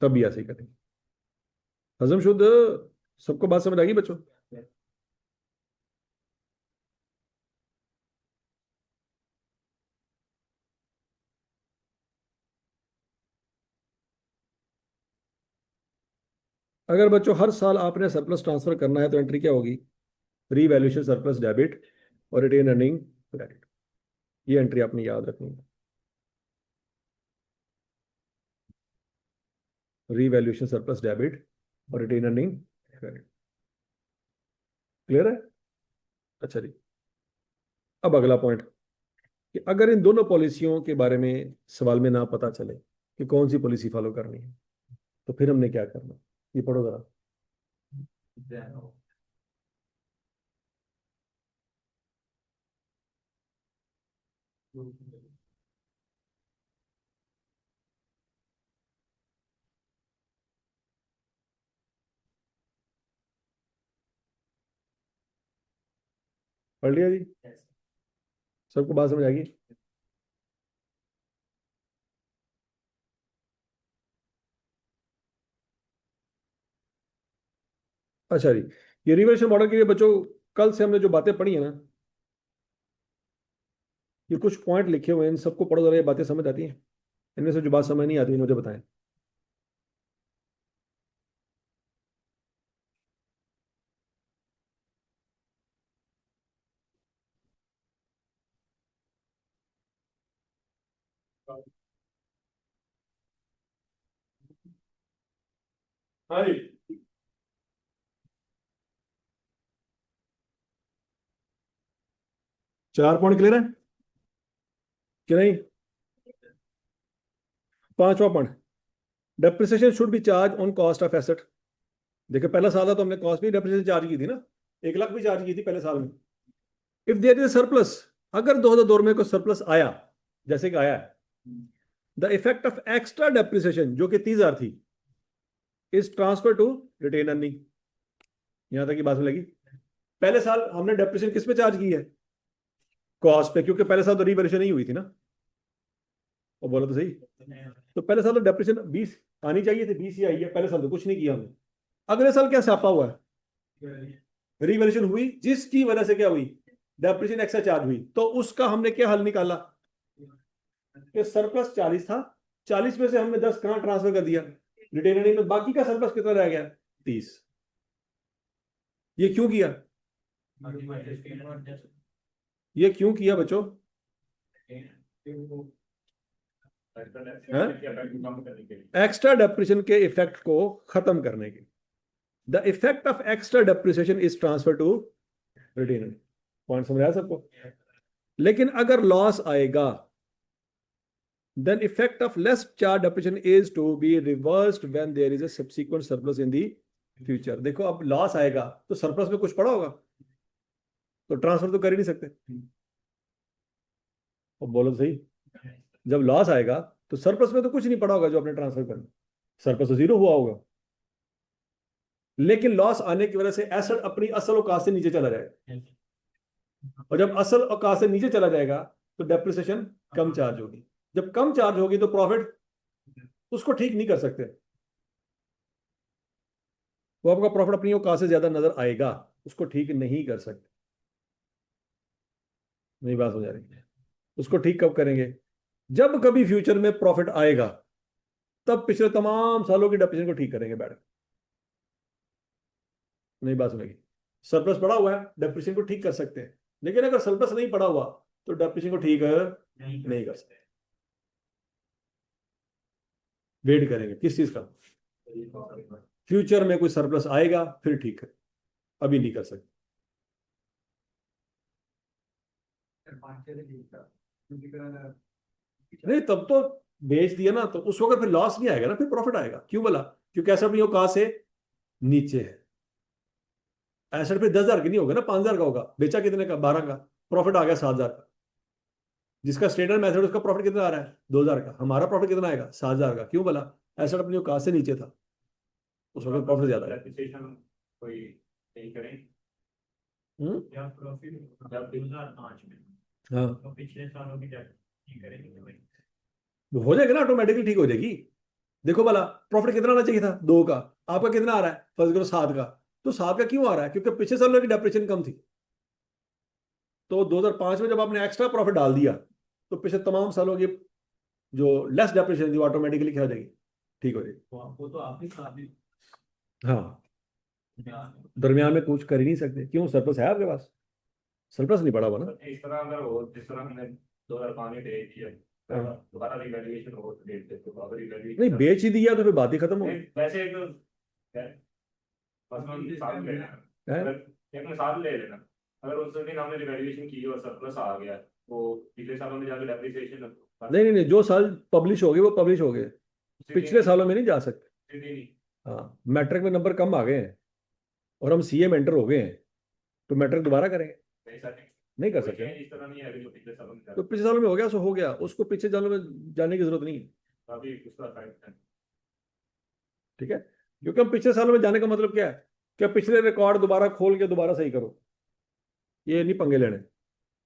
तब भी ऐसे ही करेंगे। हजम शुद्ध। सबको बात समझ आ गई बच्चों? अगर बच्चों हर साल आपने सरप्लस ट्रांसफर करना है तो एंट्री क्या होगी? रीवैल्यूएशन सरप्लस डेबिट और रिटेन अर्निंग क्रेडिट। ये एंट्री आपने याद रखनी है। रीवैल्यूएशन सरप्लस डेबिट और रिटेन अर्निंग क्रेडिट। क्लियर है? अच्छा जी। अब अगला पॉइंट कि अगर इन दोनों पॉलिसियों के बारे में सवाल में ना पता चले कि कौन सी पॉलिसी फॉलो करनी है, तो फिर हमने क्या करना? ये पढ़ो जरा। पढ़ लिया जी? सबको बात समझ आ गई? अच्छा जी। ये रिवर्शन मॉडल के लिए बच्चों कल से हमने जो बातें पढ़ी है ना, ये कुछ पॉइंट लिखे हुए हैं, इन सबको पढ़ो जरा, ये बातें समझ आती हैं? इनमें से जो बात समझ नहीं आती मुझे बताएं। हाँ जी। 4 पॉइंट क्लियर है कि नहीं? 5वां point, depreciation should be charge on cost of asset. देखो पहला साल था तो हमने कॉस्ट भी डेप्रिसिएशन चार्ज की थी ना, 1 लाख भी चार्ज की थी पहले साल में। इफ देयर इज सरप्लस, अगर 2002 में कोई सरप्लस आया, जैसे कि आया है, the effect of extra depreciation जो कि 30,000 थी is transfer to retain earning. यहां तक की बात में लगी? पहले साल हमने डेप्रिसिएशन किस पे चार्ज की है? कॉस्ट पे, क्योंकि पहले साल तो रीवैल्यूएशन नहीं हुई थी ना। वो बोला तो सही। तो पहले साल तो डेप्रिसिएशन 20 आनी चाहिए थी, 20 ही आई है। पहले साल तो कुछ नहीं किया हमने। अगले साल क्या छापा हुआ है? रीवैल्यूएशन हुई, जिसकी वजह से क्या हुई? डेप्रिसिएशन एक्स्ट्रा चार्ज हुई। तो उसका हमने क्या हल निकाला कि सरप्लस 40 था, 40 में से हमने 10 कहां ट्रांसफर कर दिया? रिटेन अर्निंग में। बाकी का सरप्लस कितना रह गया? 30। ये क्यों किया? ये क्यों किया बच्चों? एक्स्ट्रा डेप्रिसिएशन के इफेक्ट को खत्म करने के। The effect of extra depreciation is transfer to retain. Point समझ आया सबको? लेकिन अगर लॉस आएगा, then effect of less charge depreciation is to be reversed when there is a subsequent surplus in the future। देखो अब लॉस आएगा तो सरप्लस में कुछ पड़ा होगा, तो ट्रांसफर तो कर ही नहीं सकते। और बोलो तो सही, जब लॉस आएगा तो सरप्लस में तो कुछ नहीं पड़ा होगा जो आपने ट्रांसफर करना, सरप्लस तो जीरो हुआ होगा। लेकिन लॉस आने की वजह से एसेट अपनी असल औकात से नीचे चला जाएगा, और जब असल औकात से नीचे चला जाएगा तो डेप्रिसिएशन कम चार्ज होगी। जब कम चार्ज होगी तो प्रॉफिट उसको ठीक नहीं कर सकते, वो आपका प्रॉफिट अपनी औकात से ज्यादा नजर आएगा, उसको ठीक नहीं कर सकते। नहीं बात हो जा रही है? उसको ठीक कब करेंगे? जब कभी फ्यूचर में प्रॉफिट आएगा, तब पिछले तमाम सालों की डेप्रिसिएशन को ठीक करेंगे बैठ। नहीं बात सुनेगी? सरप्लस पड़ा हुआ है, डेप्रिसिएशन को ठीक कर सकते हैं, लेकिन अगर सरप्लस नहीं पड़ा हुआ तो डेप्रिसिएशन को ठीक नहीं कर सकते। वेट करेंगे किस चीज का? फ्यूचर में कोई सरप्लस आएगा फिर ठीक है, अभी नहीं कर सकते। नहीं, तब तो बेच दिया ना, तो उस वक्त फिर लॉस नहीं आएगा ना, फिर प्रॉफिट आएगा। क्यों बोला? क्योंकि एसेट अपनी औकात से नीचे है। एसेट फिर 10,000 की नहीं होगा ना, 5,000 का होगा। बेचा कितने का? 12 का। प्रॉफिट आ गया 7,000 का। जिसका स्टैंडर्ड मेथड, उसका प्रॉफिट कितना आ रहा है? 2,000 का। हमारा प्रॉफिट कितना आएगा? 7,000 का। क्यों बोला? एसेट अपनी औकात से नीचे था, उस वक्त प्रॉफिट ज्यादा है। डेप्रिसिएशन कोई नहीं करें जब प्रॉफिट जब 2005 में, हाँ, तो पिछले सालों की डेट नहीं करेंगे तो भाई वो हो जाएगा ना, ऑटोमेटिकली ठीक हो जाएगी। देखो भला, प्रॉफिट कितना आना चाहिए था? 2 का। आपका कितना आ रहा है? फर्स्ट करो 7 का। तो 7 का क्यों आ रहा है? क्योंकि पिछले सालों की डेप्रिसिएशन कम थी। तो 2005 में जब आपने एक्स्ट्रा प्रॉफिट डाल दिया, तो पिछले तमाम सालों की जो लेस डेप्रिसिएशन थी, वो ऑटोमेटिकली क्या हो जाएगी? ठीक हो जाएगी। वो तो आपके साथ ही हाँ, दरमियान में कुछ कर ही नहीं सकते। क्यों? सरप्लस है आपके पास? सरप्लस नहीं पड़ा हुआ ना। इस तरह अगर हो जिस तरह हमने 2005 में डेट दिया, हाँ। दोबारा रिवैल्यूएशन हो तो डेट तो दोबारा नहीं, रिवैल्यूएशन बेच ही दिया तो फिर बात ही खत्म हो गई। वैसे एक मसलन साल ले लेना, है? अगर एक मिसाल ले लेना, अगर उस दिन हमने रिवैल्यूएशन की और सरप्लस आ गया, वो पिछले सालों में जाकर डेप्रिसिएशन नहीं नहीं नहीं, जो साल पब्लिश हो गए वो पब्लिश हो गए, पिछले सालों में नहीं जा सकते। नहीं हाँ, मैट्रिक में नंबर कम आ गए हैं और हम सीए में एंटर हो गए हैं, तो मैट्रिक दोबारा करेंगे? नहीं कर सकते। इस तरह नहीं है जो पिछले सालों में तो पिछले सालों में हो गया सो हो गया, उसको पिछले सालों में जाने की जरूरत नहीं है। अभी उसका फाइट है। ठीक है, क्योंकि हम पिछले सालों में जाने का मतलब क्या है? क्या पिछले रिकॉर्ड दोबारा खोल के दोबारा सही करो, ये नहीं पंगे लेने।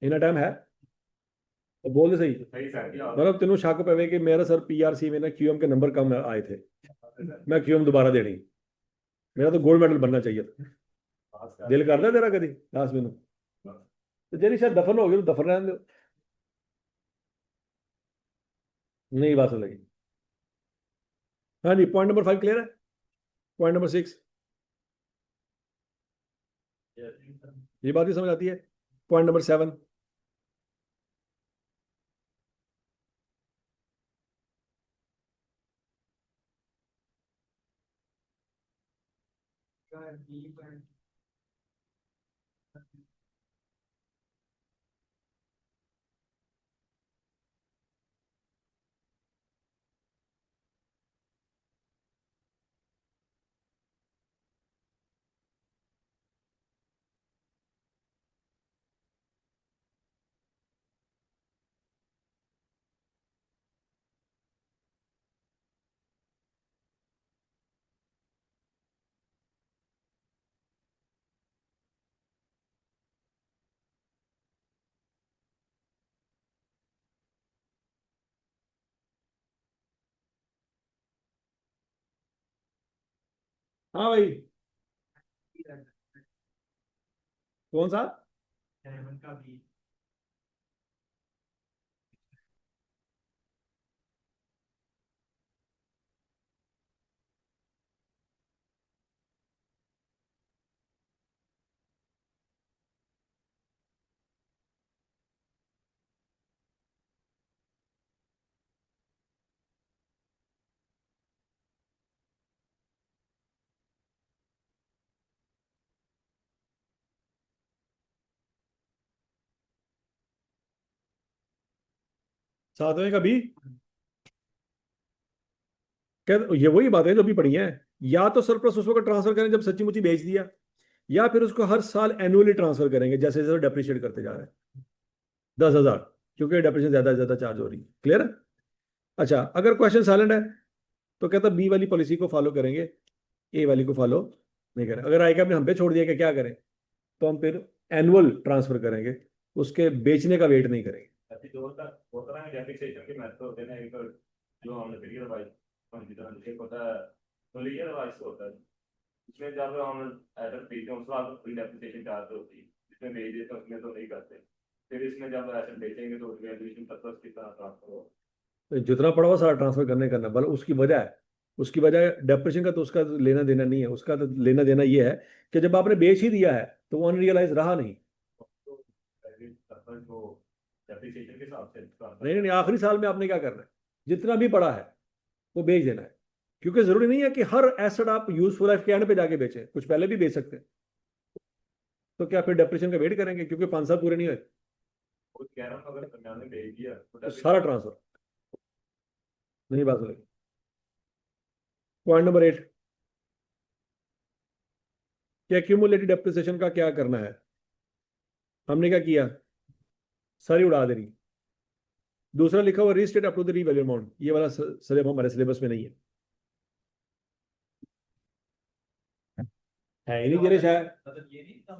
इतना टाइम है तो बोल दे सही। सही सर क्या मतलब तेनों शक पे कि मेरा सर पीआरसी में ना क्यूएम के नंबर कम आए थे, मैं क्यूएम दोबारा देनी, मेरा तो गोल्ड मेडल बनना चाहिए था। दिल करता है तेरा कभी लास्ट में? तो जेरी शायद दफन हो गई तो दफन रहने दो। नहीं बात लगी। हाँ जी, पॉइंट नंबर 5 क्लियर है। पॉइंट नंबर 6, ये बात ही समझ आती है। पॉइंट नंबर 7, हाँ भाई, कौन सा? का भी सातवें का भी क्या? ये वही बात है जो अभी पढ़ी है। या तो सरप्लस उस वक्त ट्रांसफर करें जब सच्ची मुच्ची बेच दिया, या फिर उसको हर साल एनुअली ट्रांसफर करेंगे जैसे जैसे डेप्रिशिएट करते जा रहे हैं। 10,000, क्योंकि डेप्रिशिएशन ज्यादा से ज्यादा चार्ज हो रही है। क्लियर है? अच्छा, अगर क्वेश्चन साइलेंट है तो कहता बी वाली पॉलिसी को फॉलो करेंगे, ए वाली को फॉलो नहीं करें। अगर आएगा आपने हम पे छोड़ दिया कि क्या करें, तो हम फिर एनुअल ट्रांसफर करेंगे, उसके बेचने का वेट नहीं करेंगे। अभी दो तक वो तरह के डेप्रिसिएशन के मेथड होते हैं। एक जो हमने पीरियड वाइज एक होता है तो ईयर वाइज होता है, इसमें जब हम एसेट बेचते हैं उस वक्त फ्री डेप्रिसिएशन चार्ज होती है, जिसमें बेच देते हैं उसमें तो नहीं करते। फिर इसमें जब एसेट बेचेंगे तो वैल्यूएशन पर्पस की तरह ट्रांसफर होगा। तो जितना पड़ा हुआ सारा ट्रांसफर करना, बल उसकी वजह है, उसकी वजह डेप्रेशन का तो उसका लेना देना नहीं है। उसका तो लेना देना ये है कि जब आपने बेच ही दिया है तो वो अनरियलाइज रहा नहीं। तो वैल्यू पर्पस जो डेप्रिसिएशन के हिसाब से नहीं नहीं नहीं, आखिरी साल में आपने क्या करना है, जितना भी पड़ा है वो बेच देना है। क्योंकि जरूरी नहीं है कि हर एसेट आप यूजफुल लाइफ के एंड पे जाके बेचें, कुछ पहले भी बेच सकते हैं। तो क्या फिर डेप्रेशन का वेट करेंगे क्योंकि 5 साल पूरे नहीं हुए? वो कह रहा हूँ अगर दरमियान में भेज दिया तो सारा ट्रांसफर नहीं। बात लगी। पॉइंट नंबर 8, कि एक्यूमुलेटेड डेप्रिसिएशन का क्या करना है। हमने क्या किया, सारी उड़ा देनी। दूसरा लिखा हुआ restate up to the revalue amount, ये वाला सिलेबस हमारे सिलेबस में नहीं है ही नहीं गिरे शायद, मतलब ये नहीं था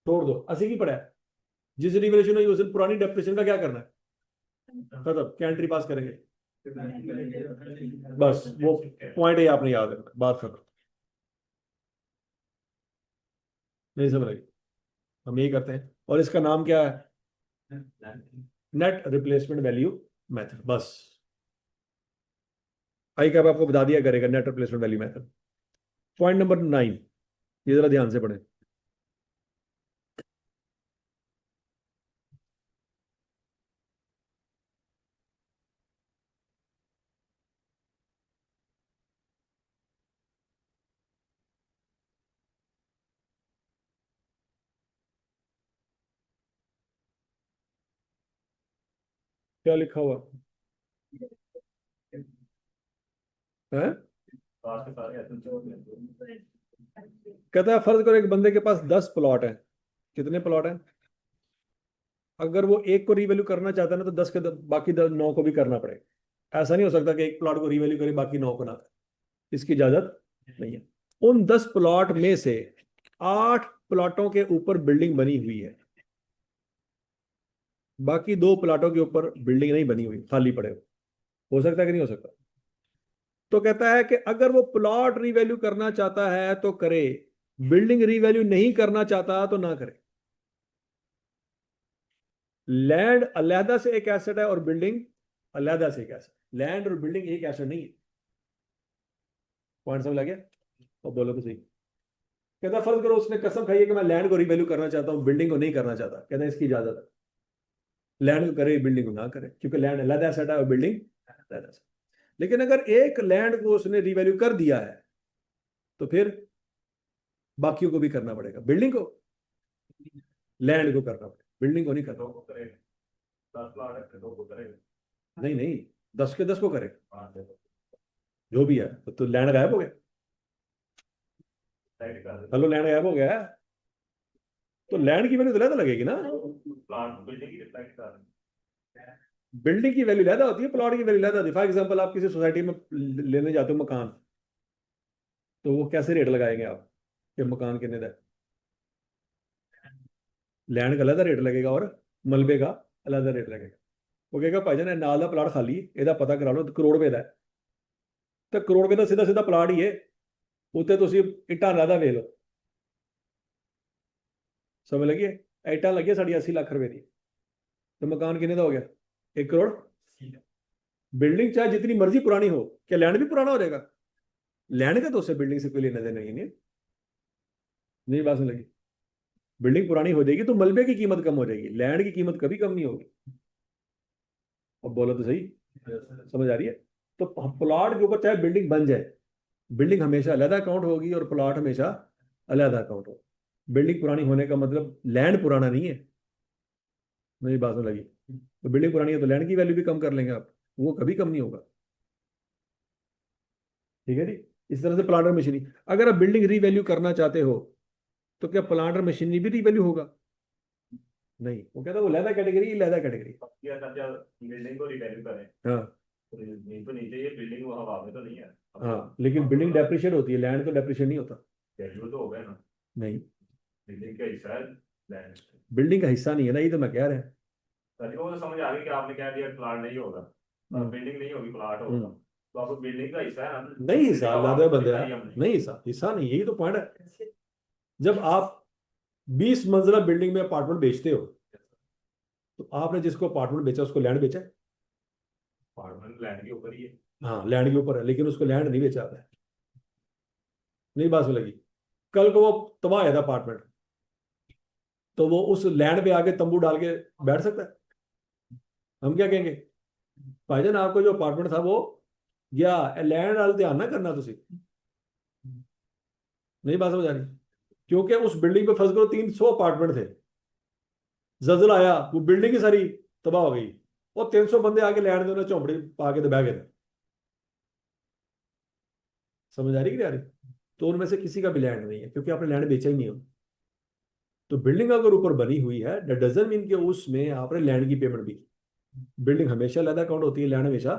छोड़ दो। अस्सी की पड़ा है, जिस रिवैल्यूएशन हुई उस दिन पुरानी डेप्रिसिएशन का क्या करना है, खत्म, क्या एंट्री पास करेंगे। बस वो पॉइंट ही आपने याद रखना, बात खत्म। नहीं समझ लगी, हम यही करते हैं। और इसका नाम क्या है, नेट रिप्लेसमेंट वैल्यू मेथड। बस आई कैप आपको बता दिया करेगा net replacement value method. Point number 9, ये जरा ध्यान से पढ़ें। क्या लिखा हुआ है, पास के सारे ऐसे कहता है फर्ज करो एक बंदे के पास 10 प्लॉट है। कितने प्लॉट हैं, अगर वो एक को रीवैल्यू करना चाहता है ना तो 10 के बाकी 9 को भी करना पड़ेगा। ऐसा नहीं हो सकता कि एक प्लॉट को रीवैल्यू करे बाकी 9 को ना करे, इसकी इजाजत नहीं है। उन 10 प्लॉट में से 8 प्लॉटों के ऊपर बिल्डिंग बनी हुई है, बाकी 2 प्लॉटों के ऊपर बिल्डिंग नहीं बनी हुई, खाली पड़े हो सकता है कि नहीं हो सकता। तो कहता है कि अगर वो प्लॉट रीवैल्यू करना चाहता है तो करे, बिल्डिंग रीवैल्यू नहीं करना चाहता तो ना करे। लैंड अलहदा से एक एसेट है और बिल्डिंग अलहदा से एक एसेट। लैंड और बिल्डिंग एक एसेट नहीं है। पॉइंट समझ आ गया। और बोलो तो सही। कहता फर्ज करो उसने कसम खाई है कि मैं लैंड को रिवैल्यू करना चाहता हूं, बिल्डिंग को नहीं करना चाहता। कहता है इसकी इजाजत है, लैंड को करे बिल्डिंग को ना करे, क्योंकि लैंड अलहदा एसेट है और बिल्डिंग अलहदा एसेट। लेकिन अगर एक लैंड को उसने रिवैल्यू कर दिया है तो फिर बाकियों को भी करना पड़ेगा। बिल्डिंग को, लैंड को करना पड़ेगा, बिल्डिंग को नहीं करना। 2 को करेगा 10 प्लॉट है 2 को करेगा नहीं नहीं, 10 के 10 को करे, 5 है जो भी है। तो लैंड गायब हो गया। साइड कर हेलो, लैंड गायब हो गया है, तो लैंड की वैल्यू तो ज्यादा लगेगी ना। प्लांट बिल्डिंग की रिफ्लेक्ट कर बिल्डिंग की वैल्यू ज्यादा होती है, प्लॉट की वैल्यू ज्यादा होती है। फॉर एग्जांपल आप किसी सोसाइटी में लेने जाते हो मकान, तो वो कैसे रेट लगाएंगे आप कि मकान कितने का। लैंड का अलग रेट लगेगा और मलबे का अलग रेट लगेगा। वो कहेगा भाईजान नाल का प्लाट खाली ਇਹਦਾ पता करा लो, करोड़ रुपए का है। तो करोड़ रुपए का सीधा सीधा प्लाट ही है, उत्ते ਤੁਸੀਂ ਇੱਟਾਂ ਜ਼ਿਆਦਾ ਵੇਚ ਲਓ। समझ लगी, ਇੱਟਾਂ लगी साड़ी 80 लाख रुपए की, तो मकान कितने का हो गया, 1 करोड़। बिल्डिंग चाहे जितनी मर्जी पुरानी हो, क्या लैंड भी पुराना हो जाएगा। लैंड का तो उससे बिल्डिंग से कोई लेना देना नहीं बात समझ लगी। बिल्डिंग पुरानी हो जाएगी तो मलबे की कीमत कम हो जाएगी, लैंड की कीमत कभी कम नहीं होगी। अब बोलो तो सही, समझ आ रही है। तो प्लॉट के ऊपर चाहे बिल्डिंग बन जाए, बिल्डिंग हमेशा अलग अकाउंट होगी और प्लॉट हमेशा अलग अकाउंट होगा। बिल्डिंग पुरानी होने का मतलब लैंड पुराना नहीं है। मेरी बात में लगी, तो बिल्डिंग पुरानी है तो लैंड की वैल्यू भी कम कर लेंगे आप, वो कभी कम नहीं होगा। ठीक है जी। इस तरह से प्लांटर मशीनरी, अगर आप बिल्डिंग रीवैल्यू करना चाहते हो तो क्या प्लांटर मशीनरी भी रीवैल्यू होगा, नहीं। वो कहता है वो लैदा कैटेगरी, लैदा कैटेगरी। या तब जब बिल्डिंग को रिवैल्यू करें हाँ तो नीचे ये बिल्डिंग वो हवा में तो नहीं है हाँ, लेकिन बिल्डिंग डेप्रिशिएट होती है, लैंड तो डेप्रिशिएट नहीं होता। वैल्यू तो हो गया ना नहीं, बिल्डिंग का हिस्सा है लैंड बिल्डिंग का हिस्सा नहीं है ना, ये तो मैं कह रहा हूँ। वो तो समझ आ गई कि आपने कह दिया प्लाट नहीं होगा, बिल्डिंग नहीं होगी प्लाट होगा, तो आपको बिल्डिंग का हिस्सा है ना। नहीं हिस्सा लादा बंदे हमने नहीं, हिस्सा हिस्सा नहीं, यही तो पॉइंट है। जब आप 20 मंजिला बिल्डिंग में अपार्टमेंट बेचते हो, तो आपने जिसको अपार्टमेंट बेचा उसको लैंड बेचा है। अपार्टमेंट लैंड के ऊपर ही है। हाँ लैंड के ऊपर है, लेकिन उसको लैंड नहीं बेचा है। नहीं बात लगी। कल को वो तबाह है था अपार्टमेंट, तो वो उस लैंड पे आके तंबू डाल के बैठ सकता है। हम क्या कहेंगे, भाईजान आपको जो अपार्टमेंट था वो गया, लैंड वाल ध्यान ना करना तुसी। नहीं बात समझ आ रही, क्योंकि उस बिल्डिंग पे फर्ज करो 300 अपार्टमेंट थे, जलजिला आया, वो बिल्डिंग ही सारी तबाह हो गई, और 300 बंदे आके लैंड में उन्हें झोंपड़ी पा के दबा गए। समझ आ रही कि नहीं आ रही? तो उनमें से किसी का भी लैंड नहीं है, क्योंकि आपने लैंड बेचा ही नहीं हो। तो बिल्डिंग अगर ऊपर बनी हुई है, दैट डजंट मीन कि उसमें आपने लैंड की पेमेंट भी की। बिल्डिंग हमेशा अलग अकाउंट होती है, लैंड हमेशा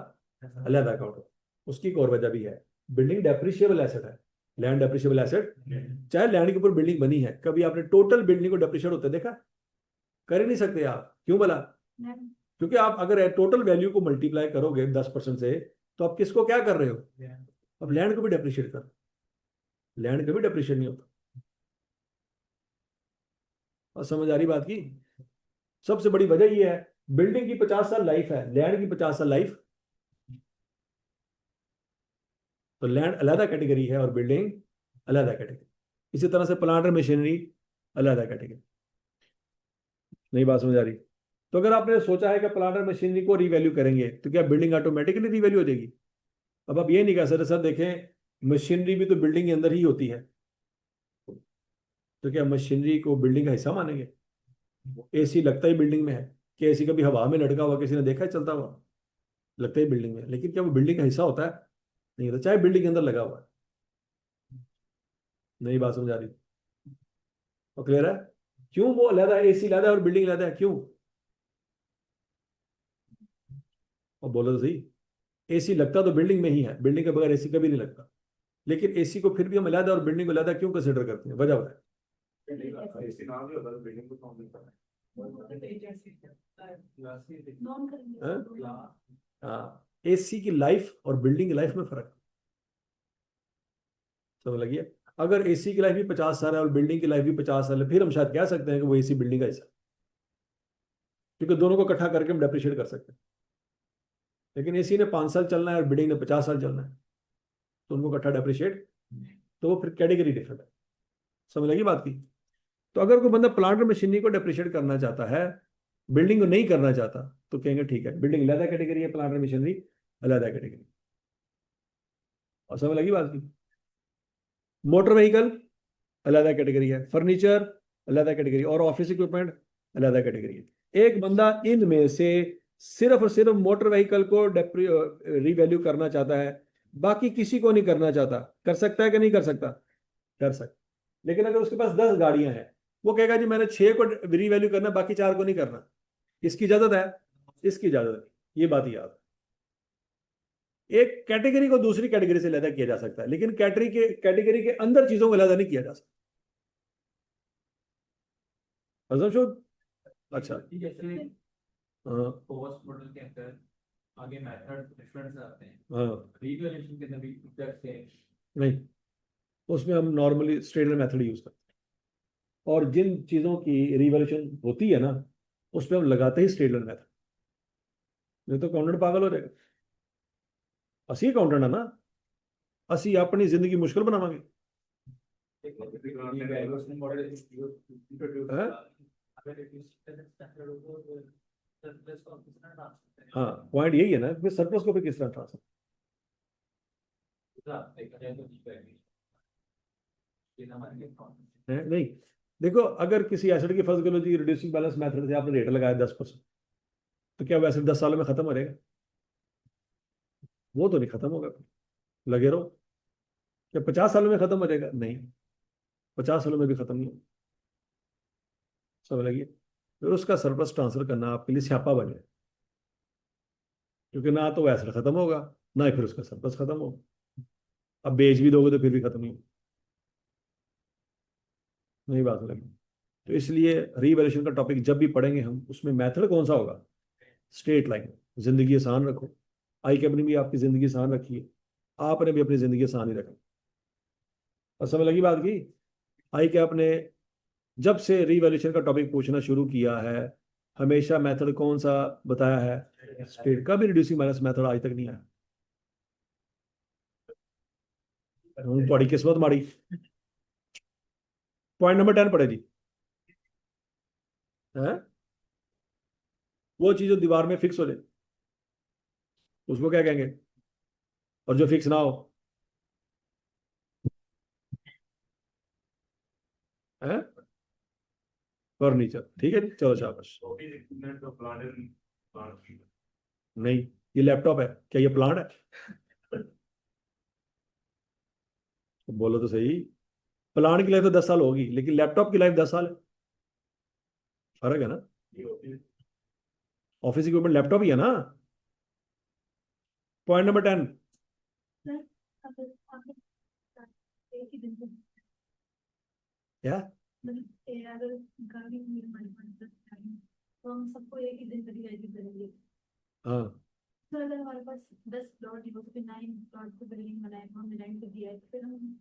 अलग अकाउंट होता है। उसकी एक और वजह भी है, बिल्डिंग डेप्रिशिएबल एसेट है, लैंड डेप्रिशिएबल एसेट। चाहे लैंड के ऊपर बिल्डिंग बनी है, कभी आपने टोटल बिल्डिंग को डेप्रिशिएट होते देखा? कर ही नहीं सकते आप। क्यों भला? क्योंकि आप अगर टोटल वैल्यू को मल्टीप्लाई करोगे 10% से, तो आप किसको क्या कर रहे हो? अब लैंड को भी डेप्रिशिएट कर, लैंड कभी डेप्रिशिएट नहीं होता। और समझ आ रही बात की? सबसे बड़ी वजह यह है, बिल्डिंग की 50 साल लाइफ है, लैंड की 50 साल लाइफ। तो लैंड अलग कैटेगरी है और बिल्डिंग अलग कैटेगरी। इसी तरह से प्लांट और मशीनरी अलग कैटेगरी। नई बात समझ आ रही? तो अगर आपने सोचा है कि प्लांट और मशीनरी को रीवैल्यू करेंगे, तो क्या बिल्डिंग ऑटोमेटिकली रीवैल्यू हो जाएगी? अब आप ये नहीं कह सकते सर देखें, मशीनरी भी तो बिल्डिंग के अंदर ही होती है, तो क्या मशीनरी को बिल्डिंग का हिस्सा मानेंगे? एसी लगता ही बिल्डिंग में है, कि एसी कभी हवा में लटका हुआ किसी ने देखा है चलता हुआ? लगता ही बिल्डिंग में है, लेकिन क्या वो बिल्डिंग का हिस्सा होता है? नहीं होता, चाहे बिल्डिंग के अंदर लगा हुआ है। नई बात समझ आ रही? और क्लियर है? क्यों वो अलग है, एसी अलग है और बिल्डिंग अलग है, क्यों? और बोलो तो सही। एसी लगता तो बिल्डिंग में ही है, बिल्डिंग के बगैर एसी कभी नहीं लगता, लेकिन एसी को फिर भी हम अलग और बिल्डिंग को अलग क्यों कंसिडर करते हैं? वजह बताए। एसी नाम भी होता है बिल्डिंग को कौन देता है? हाँ, एसी की लाइफ और बिल्डिंग की लाइफ में फर्क। समझ लगी है? अगर एसी की लाइफ भी 50 साल है और बिल्डिंग की लाइफ भी 50 साल है, फिर हम शायद कह सकते हैं कि वो एसी बिल्डिंग का हिस्सा है, क्योंकि दोनों को इकट्ठा करके हम डेप्रिशिएट कर सकते हैं। लेकिन एसी ने 5 साल चलना है और बिल्डिंग ने 50 साल चलना है, तो उनको इकट्ठा डेप्रिशिएट, तो वो फिर कैटेगरी डिफरेंट है। समझ लगी बात की? तो अगर कोई बंदा प्लांट और मशीनरी को डेप्रिशिएट करना चाहता है, बिल्डिंग को नहीं करना चाहता, तो कहेंगे ठीक है, बिल्डिंग अलग कैटेगरी है, प्लांट और मशीनरी अलग कैटेगरी। और समझ लगी बात की? मोटर व्हीकल अलग कैटेगरी है, फर्नीचर अलग कैटेगरी, और ऑफिस इक्विपमेंट अलग कैटेगरी है। एक बंदा इनमें से सिर्फ और सिर्फ मोटर व्हीकल को रीवैल्यू करना चाहता है, बाकी किसी को नहीं करना चाहता, कर सकता है कि नहीं कर सकता? कर सकता। लेकिन अगर उसके पास 10 गाड़ियां हैं, वो कहेगा जी मैंने 6 को रीवैल्यू करना, बाकी 4 को नहीं करना। इसकी इजाजत है? इसकी इजाजत है। ये बात याद। एक कैटेगरी को दूसरी कैटेगरी से अलग किया जा सकता है, लेकिन कैटेगरी के अंदर चीजों को अलग नहीं किया जा सकता। असम्पशन। अच्छा। जैसे हाँ। पोस्ट मॉडल के अंदर आगे मेथड डिफरेंस आते हैं, हाँ। रिवैल्यूएशन के अंदर भी एग्जैक्ट सेम। नहीं, उसमें हम नॉर्मली स्ट्रेटलर मेथड यूज करते हैं, और जिन चीजों की रिवॉल्यूशन होती है ना, उसमें हम लगाते ही स्ट्रेटलर मेथड। नहीं तो अकाउंटेंट पागल हो जाएगा। असली अकाउंटेंट है ना, असली अपनी जिंदगी मुश्किल बनावांगे। रिवैल्यूएशन मॉडल इंट्रोड्यूस हैं? अगर इट इज स्टैंडर्ड हो सरप्लस को किस तरह ट्रांसफर करें? हाँ, पॉइंट यही है ना, फिर सरप्लस को फिर किस तरह ट्रांसफर? देखा जाए तो रिवैल्यूएशन ये हमारे लिए नहीं, देखो, अगर किसी एसेट की फर्स्ट गलती रिड्यूसिंग बैलेंस मेथड से आपने रेट लगाया 10%, तो क्या वो एसेट 10 सालों में खत्म हो जाएगा? वो तो नहीं खत्म होगा, लगे रहो। क्या 50 सालों में खत्म हो जाएगा? नहीं, 50 सालों में भी खत्म नहीं होगा। समझ लगी? फिर उसका सरप्लस ट्रांसफर करना आपके लिए स्यापा बन जाए, क्योंकि ना तो वो एसेट खत्म होगा, ना ही फिर उसका सरप्लस खत्म होगा। अब बेच भी दोगे तो फिर भी खत्म नहीं होगा। नहीं बात लगी? तो इसलिए रीवैल्यूएशन का टॉपिक जब भी पढ़ेंगे हम, उसमें मेथड कौन सा होगा? Straight line. जिंदगी आसान रखो। आई कैप ने भी आपकी जिंदगी आसान रखी है, आपने भी अपनी जिंदगी आसान ही रखी। और समझ लगी बात की? आई कैप ने जब से रीवैल्यूएशन का टॉपिक पूछना शुरू किया है, हमेशा मेथड कौन सा बताया है? स्ट्रेट। का भी रिड्यूसिंग बैलेंस मेथड आज तक नहीं आया। बड़ी किस्मत माड़ी। पॉइंट नंबर 10 पढ़े जी। है वो चीज जो दीवार में फिक्स हो जाए, उसको क्या कहेंगे? और जो फिक्स ना हो? है फर्नीचर, ठीक है जी, चलो शाबाश। ऑफिस इक्विपमेंट तो प्लांट नहीं, ये लैपटॉप है, क्या ये प्लांट है? तो बोलो तो सही। प्लांट की लाइफ तो 10 साल होगी, लेकिन लैपटॉप की लाइफ 10 साल है। फर्क है ना। ये ऑफिस ऑफिस इक्विपमेंट लैपटॉप ही है ना। Point number 10। सर, अगर आपने एक ही दिन में क्या? मतलब अगर गाड़ी में हमारे पास 10 गाड़ी हैं, तो हम सबको एक ही दिन पर डिवाइड करेंगे। हाँ, तो अगर हमारे पास 10 प्लॉट है, तो फिर 9 प्लॉट को बिल्डिंग बनाए, तो हमने रेंट दिया है, तो फिर हम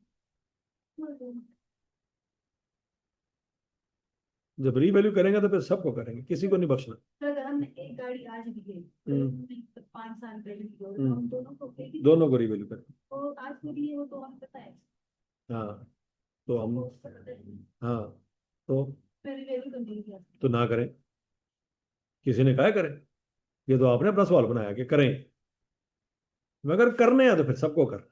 जब रीवैल्यू करेंगे तो फिर सबको करेंगे, किसी को नहीं बख्शना। तो अगर हमने एक गाड़ी आज ली है, तो हम्म। हमने 5 साल पहले ली हो, तो हम दोनों को एक ही दोनों को रीवैल्यू करेंगे। तो आज को लिए हो तो हमें पता है। हाँ, तो हम, सबको उसका पता है। हाँ, तो फिर वैल्यू तो नहीं किया। तो ना करें। किसी ने कहा करें? ये तो आपने अपना सवाल बनाया कि करें, मगर करने हैं तो फिर सबको कर।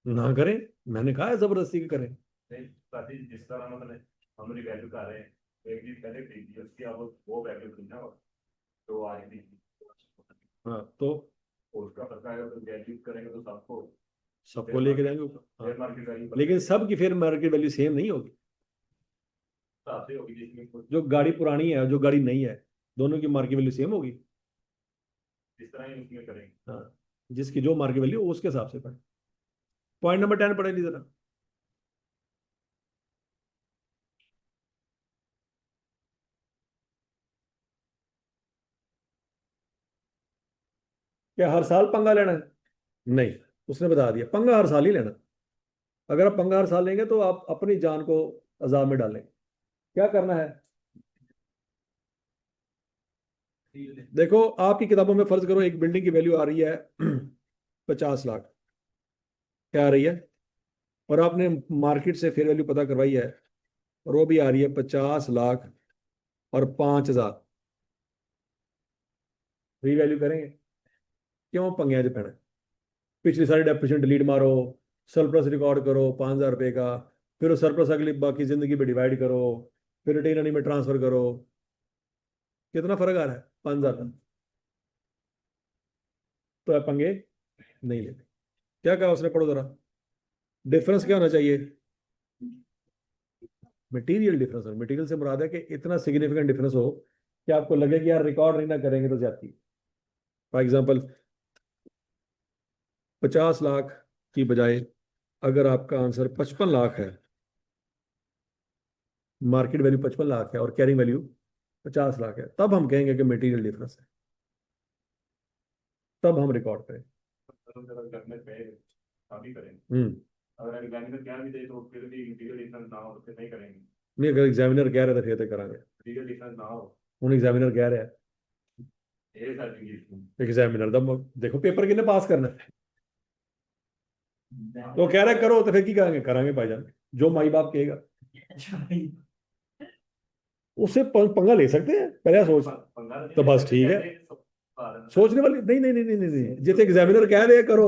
ना करें, मैंने कहा है जबरदस्ती की करें। नहीं ताकि जिस तरह मतलब हम रिवैल्यू कर रहे हैं, तो एक चीज पहले खरीदी उसकी अब वो वैल्यू थी ना, तो आज भी हाँ, तो उसका पता है, तो वैल्यू करेंगे तो सबको सबको लेके जाएंगे ऊपर। हाँ, शेयर मार्केट वैल्यू लेकिन सबकी फिर मार्केट वैल्यू सेम नहीं होगी। हिसाब से होगी, जिसमें कुछ जो गाड़ी पुरानी है और जो गाड़ी नई है, दोनों की मार्केट वैल्यू सेम होगी। जिस तरह ही उसमें करेंगे। हाँ, जिसकी जो मार्केट वैल्यू उसके हिसाब से पढ़े। पॉइंट नंबर 10 पढ़े ली जरा। क्या हर साल पंगा लेना है? नहीं, उसने बता दिया पंगा हर साल ही लेना। अगर आप पंगा हर साल लेंगे तो आप अपनी जान को अजाब में डालेंगे। क्या करना है? देखो, आपकी किताबों में फर्ज करो एक बिल्डिंग की वैल्यू आ रही है 50 लाख, क्या आ रही है? और आपने मार्केट से फेयर वैल्यू पता करवाई है, और वो भी आ रही है 50 लाख और 5,000। रीवैल्यू करेंगे? क्यों पंगे च पैना? पिछली सारी डेप्रिसिएशन डिलीट मारो, सरप्लस रिकॉर्ड करो 5,000 रुपये का, फिर वो सरप्लस अगली बाकी जिंदगी में डिवाइड करो, फिर रिटेन अर्निंग में ट्रांसफर करो। कितना फर्क आ रहा है? 5,000 का। तो आप पंगे नहीं लेते। क्या कहा उसने, पढ़ो जरा। डिफरेंस क्या होना चाहिए? Material difference. मटेरियल से मुराद है कि इतना सिग्निफिकेंट डिफरेंस हो कि आपको लगे कि यार रिकॉर्ड नहीं ना करेंगे तो जाती। फॉर एग्जाम्पल, 50 लाख की बजाय अगर आपका आंसर 55 लाख है, मार्केट वैल्यू 55 लाख है और कैरिंग वैल्यू 50 लाख है, तब हम कहेंगे कि मटेरियल डिफरेंस है, तब हम रिकॉर्ड करें। अगर करने पे अभी करेंगे, हम्म। अगर एग्जामिनर क्या भी दे तो फिर भी इंटीरियर डिफरेंस ना हो तो फिर नहीं करेंगे। नहीं, अगर एग्जामिनर कह रहे तो फिर तो करांगे। इंटीरियर डिफरेंस ना हो हूँ एग्जामिनर कह रहा है, ये सर्टिफिकेट एग्जामिनर दम देखो पेपर किने पास करना है, तो कह रहा है करो, तो फिर की करेंगे? करांगे भाईजान, जो माई बाप कहेगा। उससे पंगा ले सकते हैं, पहले सोच। तो बस ठीक है, सोचने वाली नहीं नहीं नहीं नहीं नहीं, नहीं। जितने एग्जामिनर कह रहे हैं करो,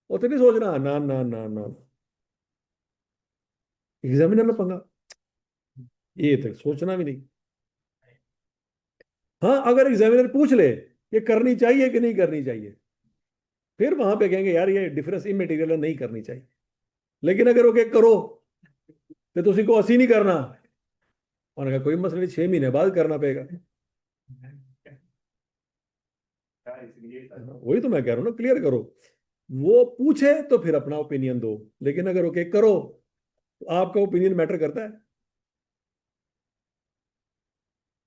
उतने नहीं सोचना। ना ना ना ना, एग्जामिनर ने पंगा, ये तक सोचना भी नहीं। हाँ, अगर एग्जामिनर पूछ ले ये करनी चाहिए कि नहीं करनी चाहिए, फिर वहां पे कहेंगे यार ये डिफरेंस इमेटीरियल है, नहीं करनी चाहिए। लेकिन अगर वो कहे करो, तो तुसी को असी नहीं करना, उन्होंने कहा कोई मसला नहीं, 6 महीने बाद करना पड़ेगा। इसलिए वही तो मैं कह रहा हूँ ना, क्लियर करो। वो पूछे तो फिर अपना ओपिनियन दो, लेकिन अगर ओके करो तो आपका ओपिनियन मैटर करता है।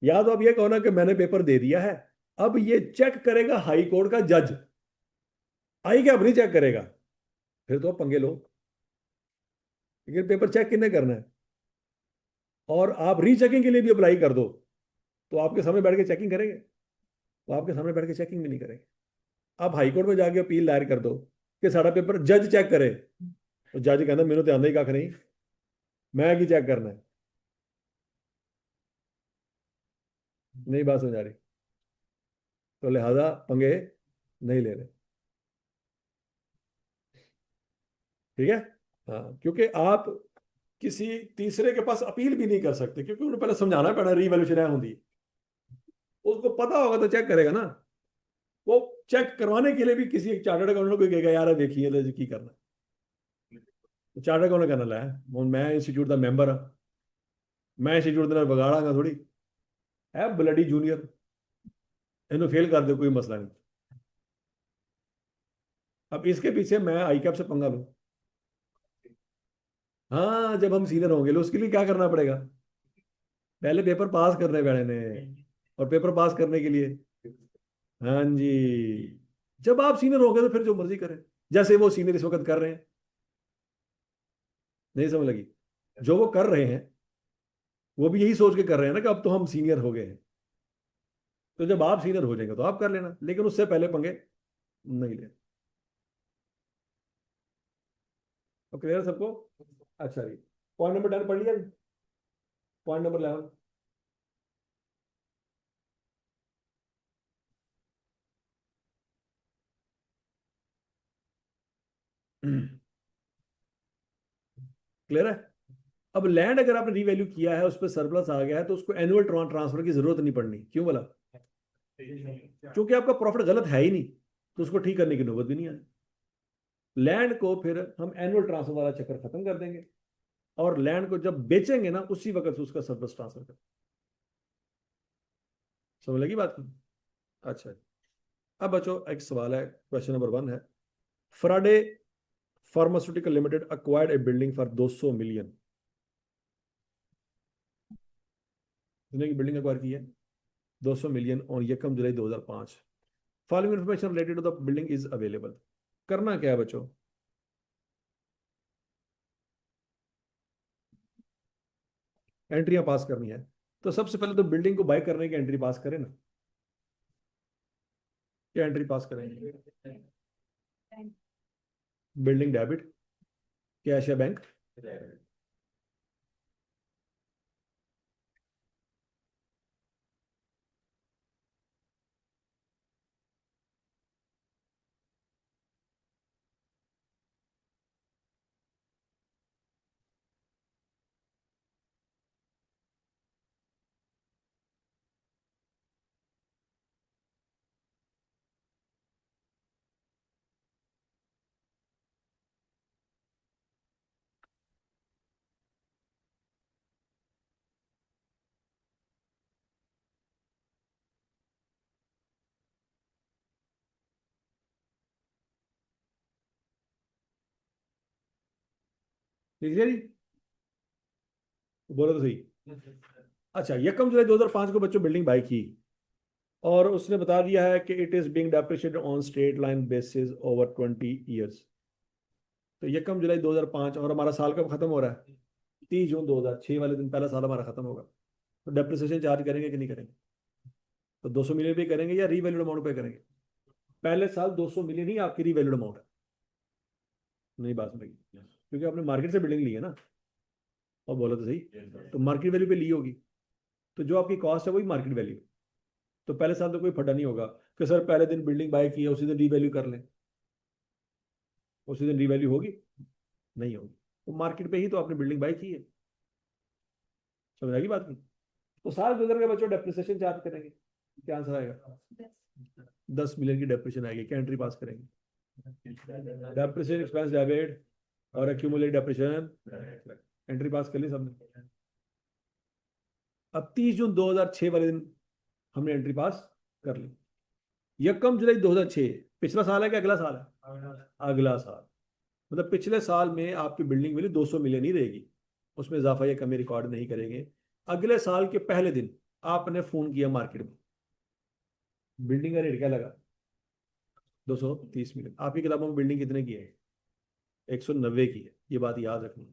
या तो आप ये कहो ना कि मैंने पेपर दे दिया है, अब ये चेक करेगा हाई कोर्ट का जज, आई क्या अब नहीं चेक करेगा, फिर तो आप पंगे लो। लेकिन पेपर चेक किसने करना है? और आप रीचेकिंग के लिए भी अप्लाई कर दो, तो आपके सामने बैठ के चेकिंग करेंगे? तो आपके सामने बैठ के चेकिंग भी नहीं करेंगे। आप हाई कोर्ट में जाके अपील दायर कर दो कि सारा पेपर जज चेक करे, तो जज कहता मैंने तो आंदा ही कख नहीं, मैं की चेक करना है। नहीं बात समझ आ रही? तो लिहाजा पंगे नहीं ले रहे, ठीक है। हाँ, क्योंकि आप किसी तीसरे के पास अपील भी नहीं कर सकते, क्योंकि उन्हें पहले समझाना पड़ा रीवैल्यूएशन है होती है। उसको पता होगा तो चेक करेगा ना। वो चेक करवाने के लिए भी किसी एक चार्टर्ड अकाउंटेंट को कहेगा यार देखिए ले की करना। चार्टर्ड अकाउंटेंट करना लै हूँ मैं इंस्टीट्यूट का मैंबर हाँ, मैं इंस्टीट्यूट के नाल बगाड़ांगा थोड़ी, है ब्लडी जूनियर, इन्हें फेल कर दे कोई मसला नहीं। अब इसके पीछे मैं आई कैप से पंगा लूं? हाँ, जब हम सीनियर होंगे तो उसके लिए क्या करना पड़ेगा? पहले पेपर पास करने पड़े ने, और पेपर पास करने के लिए, हाँ जी, जब आप सीनियर होंगे तो फिर जो मर्जी करें, जैसे वो सीनियर इस वक्त कर रहे हैं। नहीं समझ लगी? जो वो कर रहे हैं वो भी यही सोच के कर रहे हैं ना कि अब तो हम सीनियर हो गए हैं, तो जब आप सीनियर हो जाएंगे तो आप कर लेना, लेकिन उससे पहले पंगे नहीं लेना। तो क्लियर सबको? अच्छा जी, पॉइंट नंबर 10 पढ़ लिया जी? Point number 11। क्लियर है? अब लैंड अगर आपने रीवैल्यू किया है, उस पर सरप्लस आ गया है, तो उसको एनुअल ट्रांसफर की जरूरत नहीं पड़नी। क्यों बोला? क्योंकि आपका प्रॉफिट गलत है ही नहीं, तो उसको ठीक करने की नौबत भी नहीं आनी। लैंड को फिर हम एनुअल ट्रांसफर वाला चक्कर खत्म कर देंगे, और लैंड को जब बेचेंगे ना उसी वक्त उसका सरप्लस ट्रांसफर कर। समझ लगी बात की? अच्छा, अब बच्चों एक सवाल है, क्वेश्चन नंबर 1 है, Friday pharmaceutical limited acquired a building for 200 million. की बिल्डिंग अक्वायर की है 200 मिलियन और यकम जुलाई 2005। Following information related to the building is available. करना क्या है बच्चों? एंट्रियां पास करनी है। तो सबसे पहले तो बिल्डिंग को बाय करने की एंट्री पास करें ना। क्या एंट्री पास करेंगे? बिल्डिंग डेबिट, कैश या बैंक? ठीक है जी, बोलो तो सही। अच्छा, यकम जुलाई 2005 को बच्चों बिल्डिंग बाय की, और उसने बता दिया है कि it is being depreciated on straight line basis over 20 years. तो यकम जुलाई 2005 और हमारा साल कब खत्म हो रहा है? 30 जून 2006 वाले दिन पहला साल हमारा खत्म होगा। तो डेप्रिसिएशन चार्ज करेंगे कि नहीं करेंगे? तो 200 मिलियन पे करेंगे या रीवैल्यूड अमाउंट पे करेंगे? पहले साल 200 मिलियन ही आपकी रीवैल्यूड अमाउंट है। नहीं बात समझी? क्योंकि आपने मार्केट से बिल्डिंग ली है ना, और बोलो तो सही, तो मार्केट वैल्यू पे ली होगी, तो जो आपकी कॉस्ट है वही मार्केट वैल्यू। तो पहले साल तो कोई फटा नहीं होगा कि सर पहले दिन बिल्डिंग बाय की है उसी दिन रीवैल्यू कर लें। उसी दिन रीवैल्यू होगी? नहीं होगी। तो मार्केट पे ही तो आपने बिल्डिंग बाय की है। समझ आएगी बात नहीं? तो साल गुजर के बच्चों डेप्रिसिएशन चार्ज करेंगे। क्या आंसर आएगा? 10 मिलियन की डेप्रिसिएशन आएगी। क्या एंट्री पास करेंगे? डेप्रिसिएशन एक्सपेंस डेबिट और एक्यूमुलेट डेप्रिसिएशन एंट्री पास कर ली सबने। अब 30 जून 2006 वाले दिन हमने एंट्री पास कर ली। यकम जुलाई 2006 पिछला साल है कि अगला साल है? अगला साल। मतलब पिछले साल में आपकी बिल्डिंग वैल्यू 200 मिलियन ही रहेगी, उसमें इजाफा या कमी रिकॉर्ड नहीं करेंगे। अगले साल के पहले दिन आपने फोन किया मार्केट में, बिल्डिंग का रेट क्या लगा? 230 मिलियन। आपकी किताबों में बिल्डिंग कितने की है? 190 की है। ये बात याद रखनी।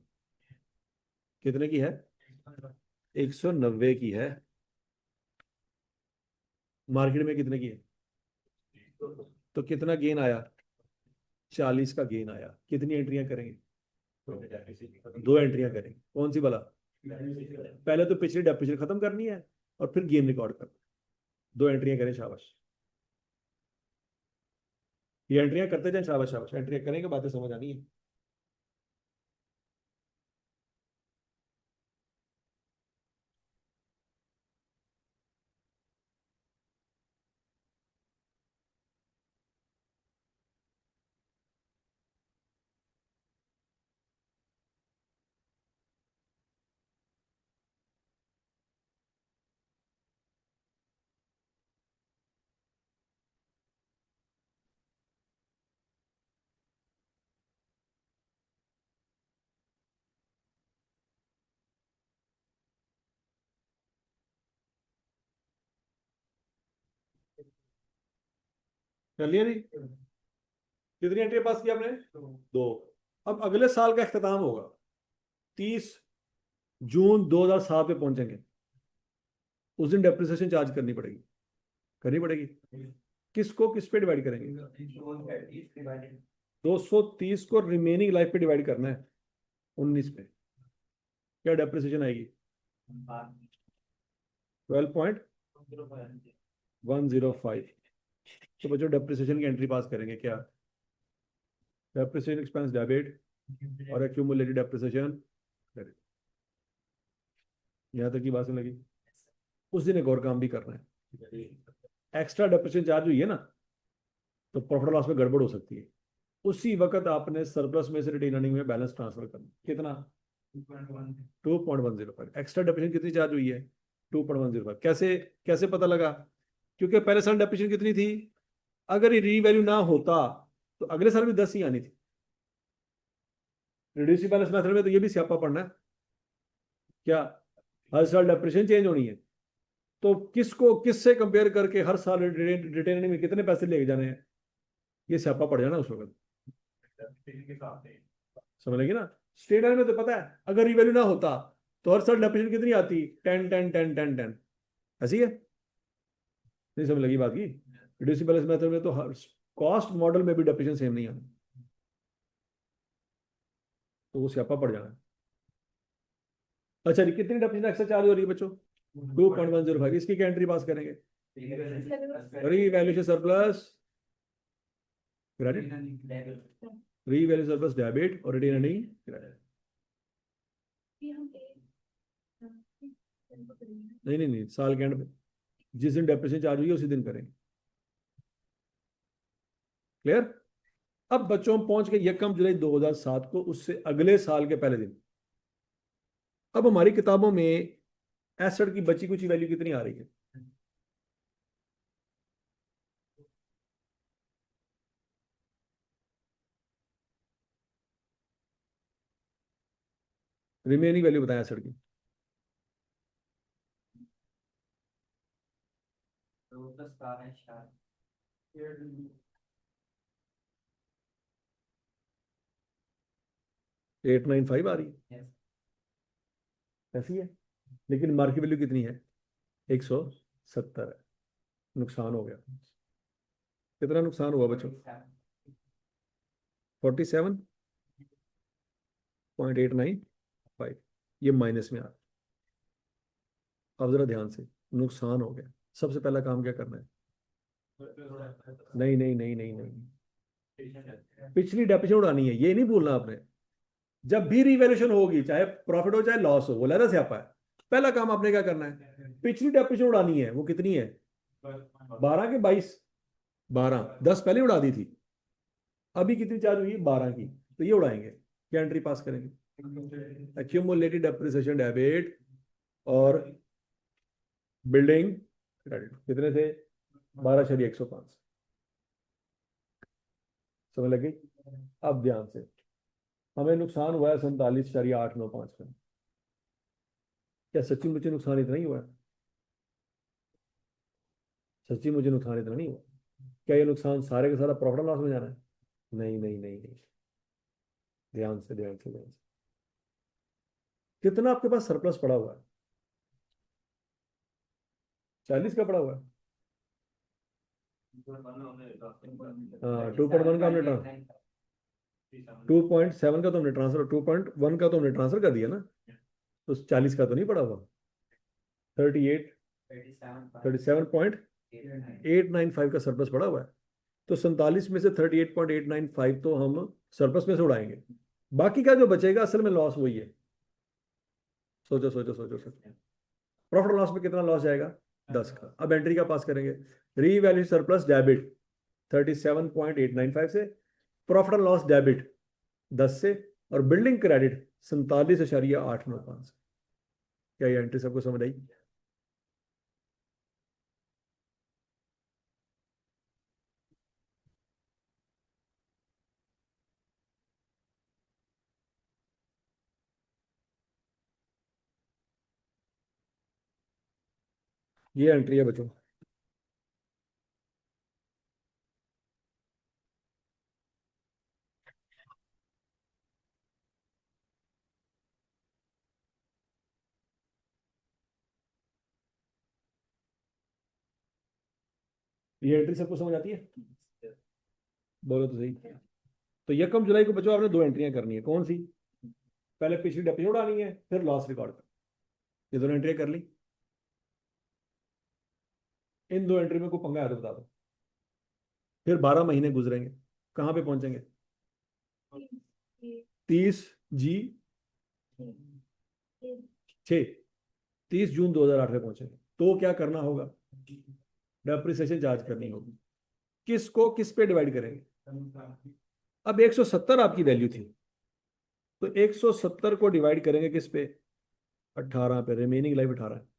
कितने की है? 190 की है। मार्केट में कितने की है? तो कितना गेन आया? 40 का गेन आया। कितनी एंट्रियां करेंगे? 2 एंट्रियां करेंगे। कौन सी वाला? पहले तो पिछली डेप्रिसिएशन खत्म करनी है और फिर गेन रिकॉर्ड करना। 2 एंट्रियां करें, शाबाश। ये एंट्रियां करते जाए, शाबाश शाबाश। एंट्रियां करेंगे, बातें समझ आनी है। कर लिया नहीं? कितनी एंट्री पास की आपने? दो। अब अगले साल का इख्तिताम होगा, 30 जून 2007 पे पहुंचेंगे, उस दिन डेप्रिसिएशन चार्ज करनी पड़ेगी। किसको किस पे डिवाइड करेंगे? 230 को रिमेनिंग लाइफ पे डिवाइड करना है 19 पे। क्या डेप्रिसिएशन आएगी? 12.105। तो बच्चों डेप्रिसिएशन की एंट्री पास करेंगे क्या? डेप्रिसिएशन एक्सपेंस डेबिट और एक्यूमुलेटेड डेप्रिसिएशन क्रेडिट। यहाँ तक की बात लगी? उस दिन एक और काम भी करना है। एक्स्ट्रा डेप्रिसिएशन चार्ज हुई है ना, तो प्रॉफिट लॉस में गड़बड़ हो सकती है। उसी वक्त आपने सरप्लस में से रिटेन अर्निंग में बैलेंस ट्रांसफर करना। कितना? 2.105। एक्स्ट्रा डेप्रिसिएशन कितनी चार्ज हुई है? 2.105। कैसे कैसे पता लगा? क्योंकि पहले साल डेप्रिसिएशन कितनी थी? अगर ये रीवैल्यू ना होता तो अगले साल भी 10 ही आनी थी। रिड्यूसिंग बैलेंस मेथड में तो ये भी स्यापा पड़ना है क्या, हर साल डेप्रिसिएशन चेंज होनी है। तो किसको किससे कंपेयर करके हर साल रिटेन में कितने पैसे लेके जाने हैं, ये स्यापा पड़ जाना उस वक्त। समझ लगी ना? स्टेट में तो पता है अगर रिवैल्यू ना होता तो हर साल डेप्रिसिएशन कितनी आती? 10 10 10 10 10। ऐसी है? नहीं समझ लगी बात की? रिड्यूसिंग बैलेंस मेथड में तो हर कॉस्ट मॉडल में भी डेप्रिसिएशन सेम नहीं आना, तो वो स्यापा पड़ जाना। अच्छा, कितनी डेप्रिसिएशन एक्स्ट्रा चार्ज हो रही है बच्चों? 2.105। इसकी क्या एंट्री पास करेंगे? Revaluation surplus credit, revalue surplus debit और रिटेन अर्निंग क्रेडिट। फिर हम इनको करेंगे। नहीं, साल के एंड में जिस दिन डेप्रिसिएशन चार्ज हुई है उसी दिन करेंगे। क्लियर? अब बच्चों हम पहुंच गए 1 जुलाई 2007 को, उससे अगले साल के पहले दिन। अब हमारी किताबों में एसेट की बची कुछ वैल्यू कितनी आ रही है? रिमेनिंग वैल्यू बताएं एसेट की। Yes. 895 आ रही है। Yes. ऐसी है, लेकिन मार्केट वैल्यू कितनी है? 170 है। नुकसान हो गया। कितना नुकसान हुआ बच्चों? 47.895। ये माइनस में आ रहा। अब जरा ध्यान से, नुकसान हो गया। सबसे पहला काम क्या करना है? नहीं, पिछली डेप्रिसिएशन उड़ानी है, ये नहीं भूलना आपने। जब भी रिवैल्यूएशन होगी, चाहे प्रॉफिट हो चाहे लॉस हो, वो लहरा स्यापा है। पहला काम आपने क्या करना है? पिछली डेप्रिसिएशन उड़ानी है। वो कितनी है? 12 के 22? 12, 10 पहले उड़ा दी थी। अभी कितनी चार्ज हुई है? 12 की। तो ये उड़ाएंगे। क्या एंट्री पास करेंगे? एक्यूमुलेटेड डेप्रिसिएशन डेबिट और बिल्डिंग क्रेडिट। कितने थे? 12.105। समझ लग गई? अब ध्यान से, हमें नुकसान हुआ है 47.895 का। क्या सच्ची मुझे नुकसान इतना ही हुआ है? सच्ची मुझे नुकसान इतना नहीं हुआ? क्या ये नुकसान सारे का सारा प्रॉफिट लॉस में जाना है? नहीं। ध्यान से। कितना आपके पास सरप्लस पड़ा हुआ है? 40 का पड़ा हुआ है। हाँ, 2.1 का हमने 2.7 का तो हमने ट्रांसफर, 2.1 का तो हमने ट्रांसफर कर दिया ना, तो 40 का तो नहीं पड़ा हुआ। 37.895 का सरप्लस पड़ा हुआ है। तो 47 में से 38.895 तो हम सरप्लस में से उड़ाएंगे। बाकी का जो बचेगा असल में लॉस वही है। सोचो। प्रॉफिट लॉस में कितना लॉस जाएगा? 10 का। अब एंट्री का पास करेंगे। रीवैल्यू सरप्लस डेबिट 37.895 से, प्रॉफिट एंड लॉस डेबिट 10 से, और बिल्डिंग क्रेडिट 47.895 से। क्या ये एंट्री सबको समझ आई? ये एंट्री है बच्चों। ये एंट्री सबको समझ आती है? बोलो तो सही। तो यकम जुलाई को बच्चों आपने 2 एंट्रियां करनी है। कौन सी? पहले पिछली डेप्रिसिएशन उड़ानी है, फिर लॉस रिकॉर्ड कर। ये दोनों एंट्रियां कर ली। इन 2 एंट्री में कोई पंगा है तो बता दो। फिर 12 महीने गुजरेंगे, कहाँ पे पहुंचेंगे? 30 जी 6 30 जून 2008 में पहुंचेंगे। तो क्या करना होगा? डेप्रिसिएशन चार्ज करनी होगी। किसको किस पे डिवाइड करेंगे? अब 170 आपकी वैल्यू थी, तो 170 को डिवाइड करेंगे किस पे? 18 पे। रिमेनिंग लाइफ 18 है।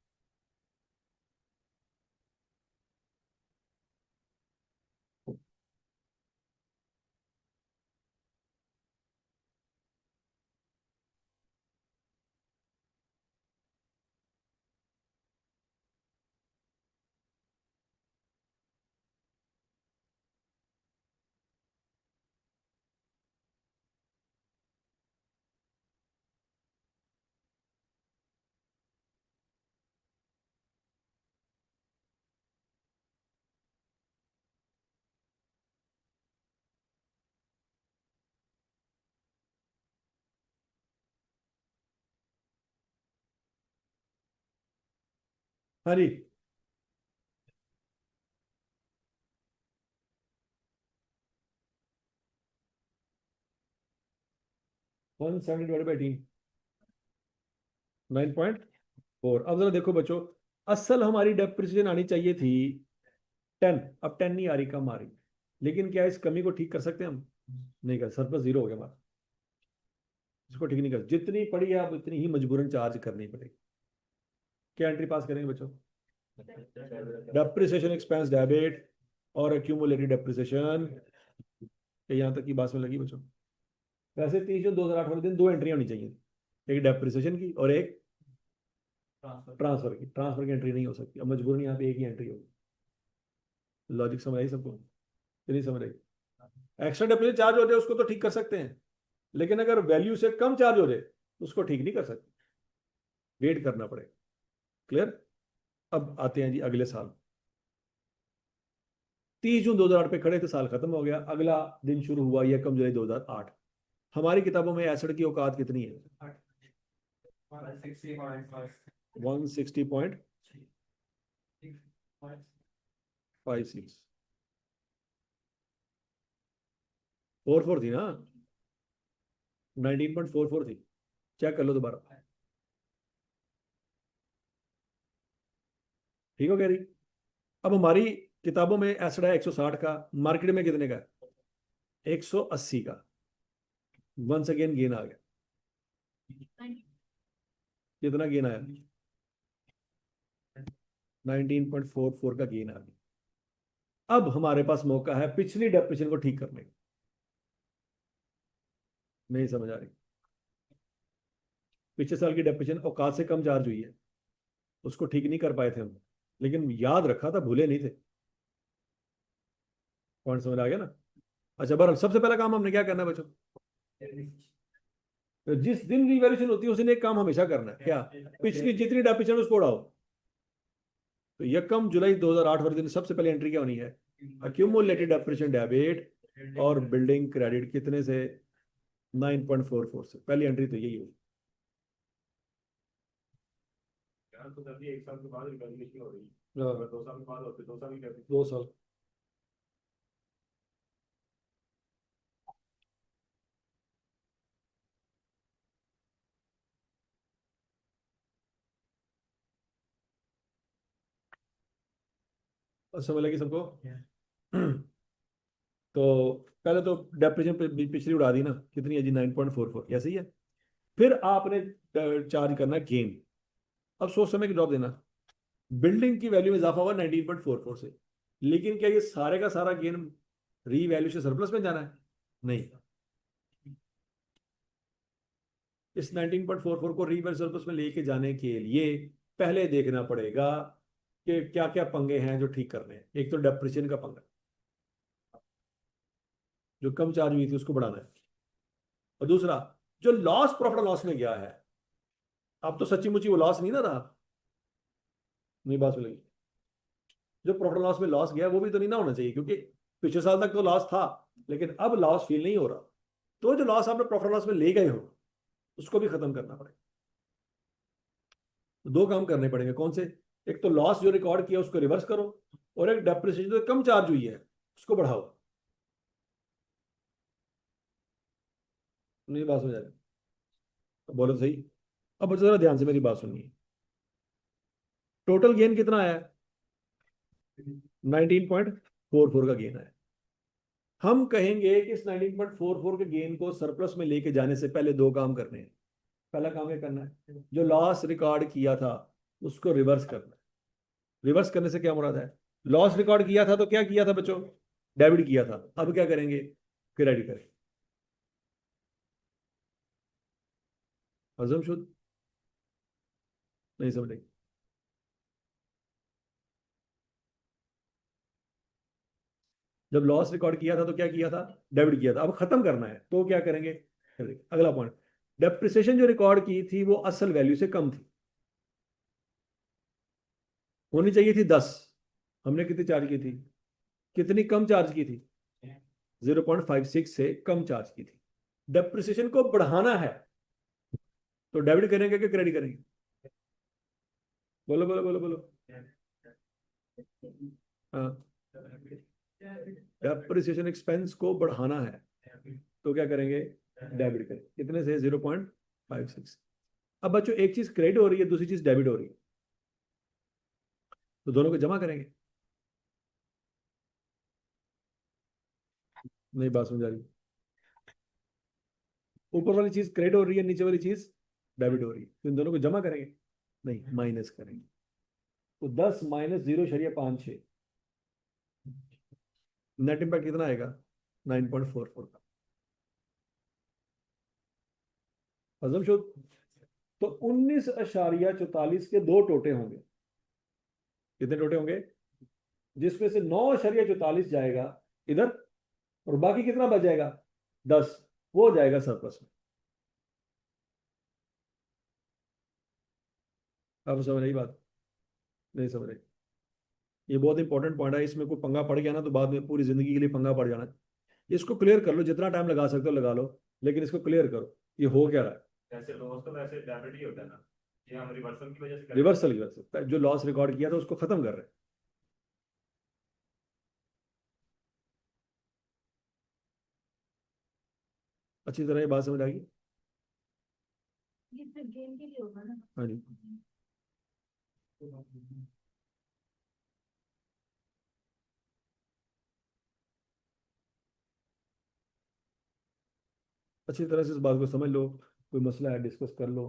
हाँ जी। 170 डिवाइड बाई 18, 9.4। अब जरा देखो बच्चों, असल हमारी डेप्रिसिएशन आनी चाहिए थी 10। अब 10 नहीं आ रही, कम आ रही। लेकिन क्या इस कमी को ठीक कर सकते हैं हम? नहीं कर। सरप्लस 0 हो गया हमारा। इसको ठीक नहीं कर। जितनी पड़ी है अब इतनी ही मजबूरन चार्ज करनी पड़ेगी। क्या एंट्री पास करेंगे बच्चों? डेप्रिसिएशन एक्सपेंस डेबिट और एक्यूमुलेटेड डेप्रिसिएशन। यहां तक की बात में लगी बच्चों? वैसे 30 जून 2008 वाले दिन 2 एंट्रियां होनी चाहिए, एक डेप्रिसिएशन की और एक ट्रांसफर की। ट्रांसफर की एंट्री नहीं हो सकती, अब मजबूरन यहाँ पे एक ही एंट्री होगी। लॉजिक समझ आई सबको? नहीं समझ आई? एक्स्ट्रा डेप्रिसिएशन चार्ज हो जाए उसको तो ठीक कर सकते हैं, लेकिन अगर वैल्यू से कम चार्ज हो जाए तो उसको ठीक नहीं कर सकते, वेट करना पड़ेगा। क्लियर? अब आते हैं जी अगले साल। 30 जून 2008 पे खड़े थे, साल खत्म हो गया। अगला दिन शुरू हुआ 1 जुलाई 2008। हमारी किताबों में एसिड की औकात कितनी है? 160.56। 44 थी ना? 19.44 थी। चेक कर लो दोबारा। ठीक हो कह रही? अब हमारी किताबों में एसिड है 160 का, मार्केट में कितने का है? 180 का। वंस अगेन गेन आ गया। कितना गेन आया? 19.44 का गेन आ गया। अब हमारे पास मौका है पिछली डेप्रिसिएशन को ठीक करने का। नहीं समझ आ रही? पिछले साल की डेप्रिसिएशन औकात से कम चार्ज हुई है, उसको ठीक नहीं कर पाए थे हम, लेकिन याद रखा था, भूले नहीं थे। पॉइंट समझ आ गया ना? अच्छा, बरं सबसे पहला काम हमने क्या करना है बच्चों? तो जिस दिन रिवैल्यूएशन होती है उस दिन एक काम हमेशा करना है। क्या? पिछली जितनी डेप्रिसिएशन उसको उड़ाओ। तो 1 जुलाई 2008 वाले दिन सबसे पहले एंट्री क्या होनी है? अक्यूमुलेटेड डेप्रिसिएशन डेबिट और बिल्डिंग क्रेडिट। कितने से? 9.44 से। पहली एंट्री तो यही होगी। यार तो तभी 1 साल के बाद रिकॉग्निशन हो रही है। हाँ, अगर 2 साल के बाद होते 2 साल की डेप्रिसिएशन 2 साल। समझ लगी सबको? तो पहले तो डेप्रिसिएशन पिछली उड़ा दी ना, कितनी है जी? 9.44। ऐसे ही है। फिर आपने चार्ज करना गेन। अब सोच समय की जवाब देना। बिल्डिंग की वैल्यू में इजाफा हुआ 19.44 से, लेकिन क्या ये सारे का सारा गेन रीवैल्यूएशन सरप्लस में जाना है? नहीं। इस 19.44 को रीवैल्यू सरप्लस में लेके जाने के लिए पहले देखना पड़ेगा कि क्या क्या पंगे हैं जो ठीक करने हैं। एक तो डेप्रिसिएशन का पंगा, जो कम चार्ज हुई थी उसको बढ़ाना है। और दूसरा, जो लॉस प्रॉफिट लॉस में गया है, अब तो सच्ची मुच्ची वो लॉस नहीं ना रहा। नहीं बात सुनेगी? जो प्रॉफिट लॉस में लॉस गया वो भी तो नहीं ना होना चाहिए, क्योंकि पिछले साल तक तो लॉस था लेकिन अब लॉस फील नहीं हो रहा। तो जो लॉस आपने प्रॉफिट लॉस में ले गए हो उसको भी खत्म करना पड़ेगा। तो दो काम करने पड़ेंगे, कौन से? एक तो लॉस जो रिकॉर्ड किया उसको रिवर्स करो, और एक डेप्रिसिएशन जो कम चार्ज हुई है उसको बढ़ाओ। नहीं बात हो जाएगी तो बोलो तो सही। अब जरा ध्यान से मेरी बात सुनिए। टोटल गेन कितना आया? 19.44 का गेन है। हम कहेंगे कि इस 19.44 के गेन को सरप्लस में लेके जाने से पहले दो काम करने हैं। पहला काम क्या करना है? जो लॉस रिकॉर्ड किया था उसको रिवर्स करना है। रिवर्स करने से क्या मुराद है? लॉस रिकॉर्ड किया था तो क्या किया था बच्चों? डेबिट किया था। अब क्या करेंगे? क्रेडिट करेंगे। हजम शुद्ध नहीं समझे? जब लॉस रिकॉर्ड किया था तो क्या किया था? डेबिट किया था। अब खत्म करना है तो क्या करेंगे? अगला पॉइंट, डेप्रिसिएशन जो रिकॉर्ड की थी वो असल वैल्यू से कम थी, होनी चाहिए थी 10। हमने कितनी चार्ज की थी? कितनी कम चार्ज की थी? 0.56 से कम चार्ज की थी। डेप्रिसिएशन को बढ़ाना है तो डेबिट करेंगे कि क्रेडिट करेंगे? बोलो बोलो बोलो बोलो। हाँ, डेप्रिसिएशन एक्सपेंस को बढ़ाना है तो क्या करेंगे? डेबिट करेंगे। कितने से? 0.56। अब बच्चों एक चीज क्रेडिट हो रही है, दूसरी चीज डेबिट हो रही है, तो दोनों को जमा करेंगे। नहीं बात समझ आ रही? ऊपर वाली चीज क्रेडिट हो रही है, नीचे वाली चीज डेबिट हो रही है, तो इन दोनों को जमा करेंगे? नहीं, माइनस करेंगे। तो 10 माइनस 0.56, नेट इम्पैक्ट कितना आएगा? 9.44 का। हजम शुद्ध। तो 19.44 के दो टोटे होंगे। कितने टोटे होंगे? जिसमें से 9.44 जाएगा इधर, और बाकी कितना बच जाएगा? 10। वो जाएगा सरप्लस में। अब समझ रही बात? नहीं समझ रही? ये बहुत इंपॉर्टेंट पॉइंट है, इसमें कोई पंगा पड़ गया ना तो बाद में पूरी जिंदगी के लिए पंगा पड़ जाना है। इसको क्लियर कर लो, जितना टाइम लगा सकते हो लगा लो, लेकिन इसको क्लियर करो ये हो क्या रहा है। वैसे लॉस तो वैसे डेबिट ही होता है ना, ये हम रिवर्सल की वजह से कर रहे हैं। रिवर्सल रिवर्सल जो लॉस रिकॉर्ड किया था उसको खत्म कर रहे हैं। अच्छी तरह ये बात समझ आ गई? ये फिर गेम के लिए होगा ना। हाँ जी। अच्छी तरह से इस बात को समझ लो, कोई मसला है डिस्कस कर लो,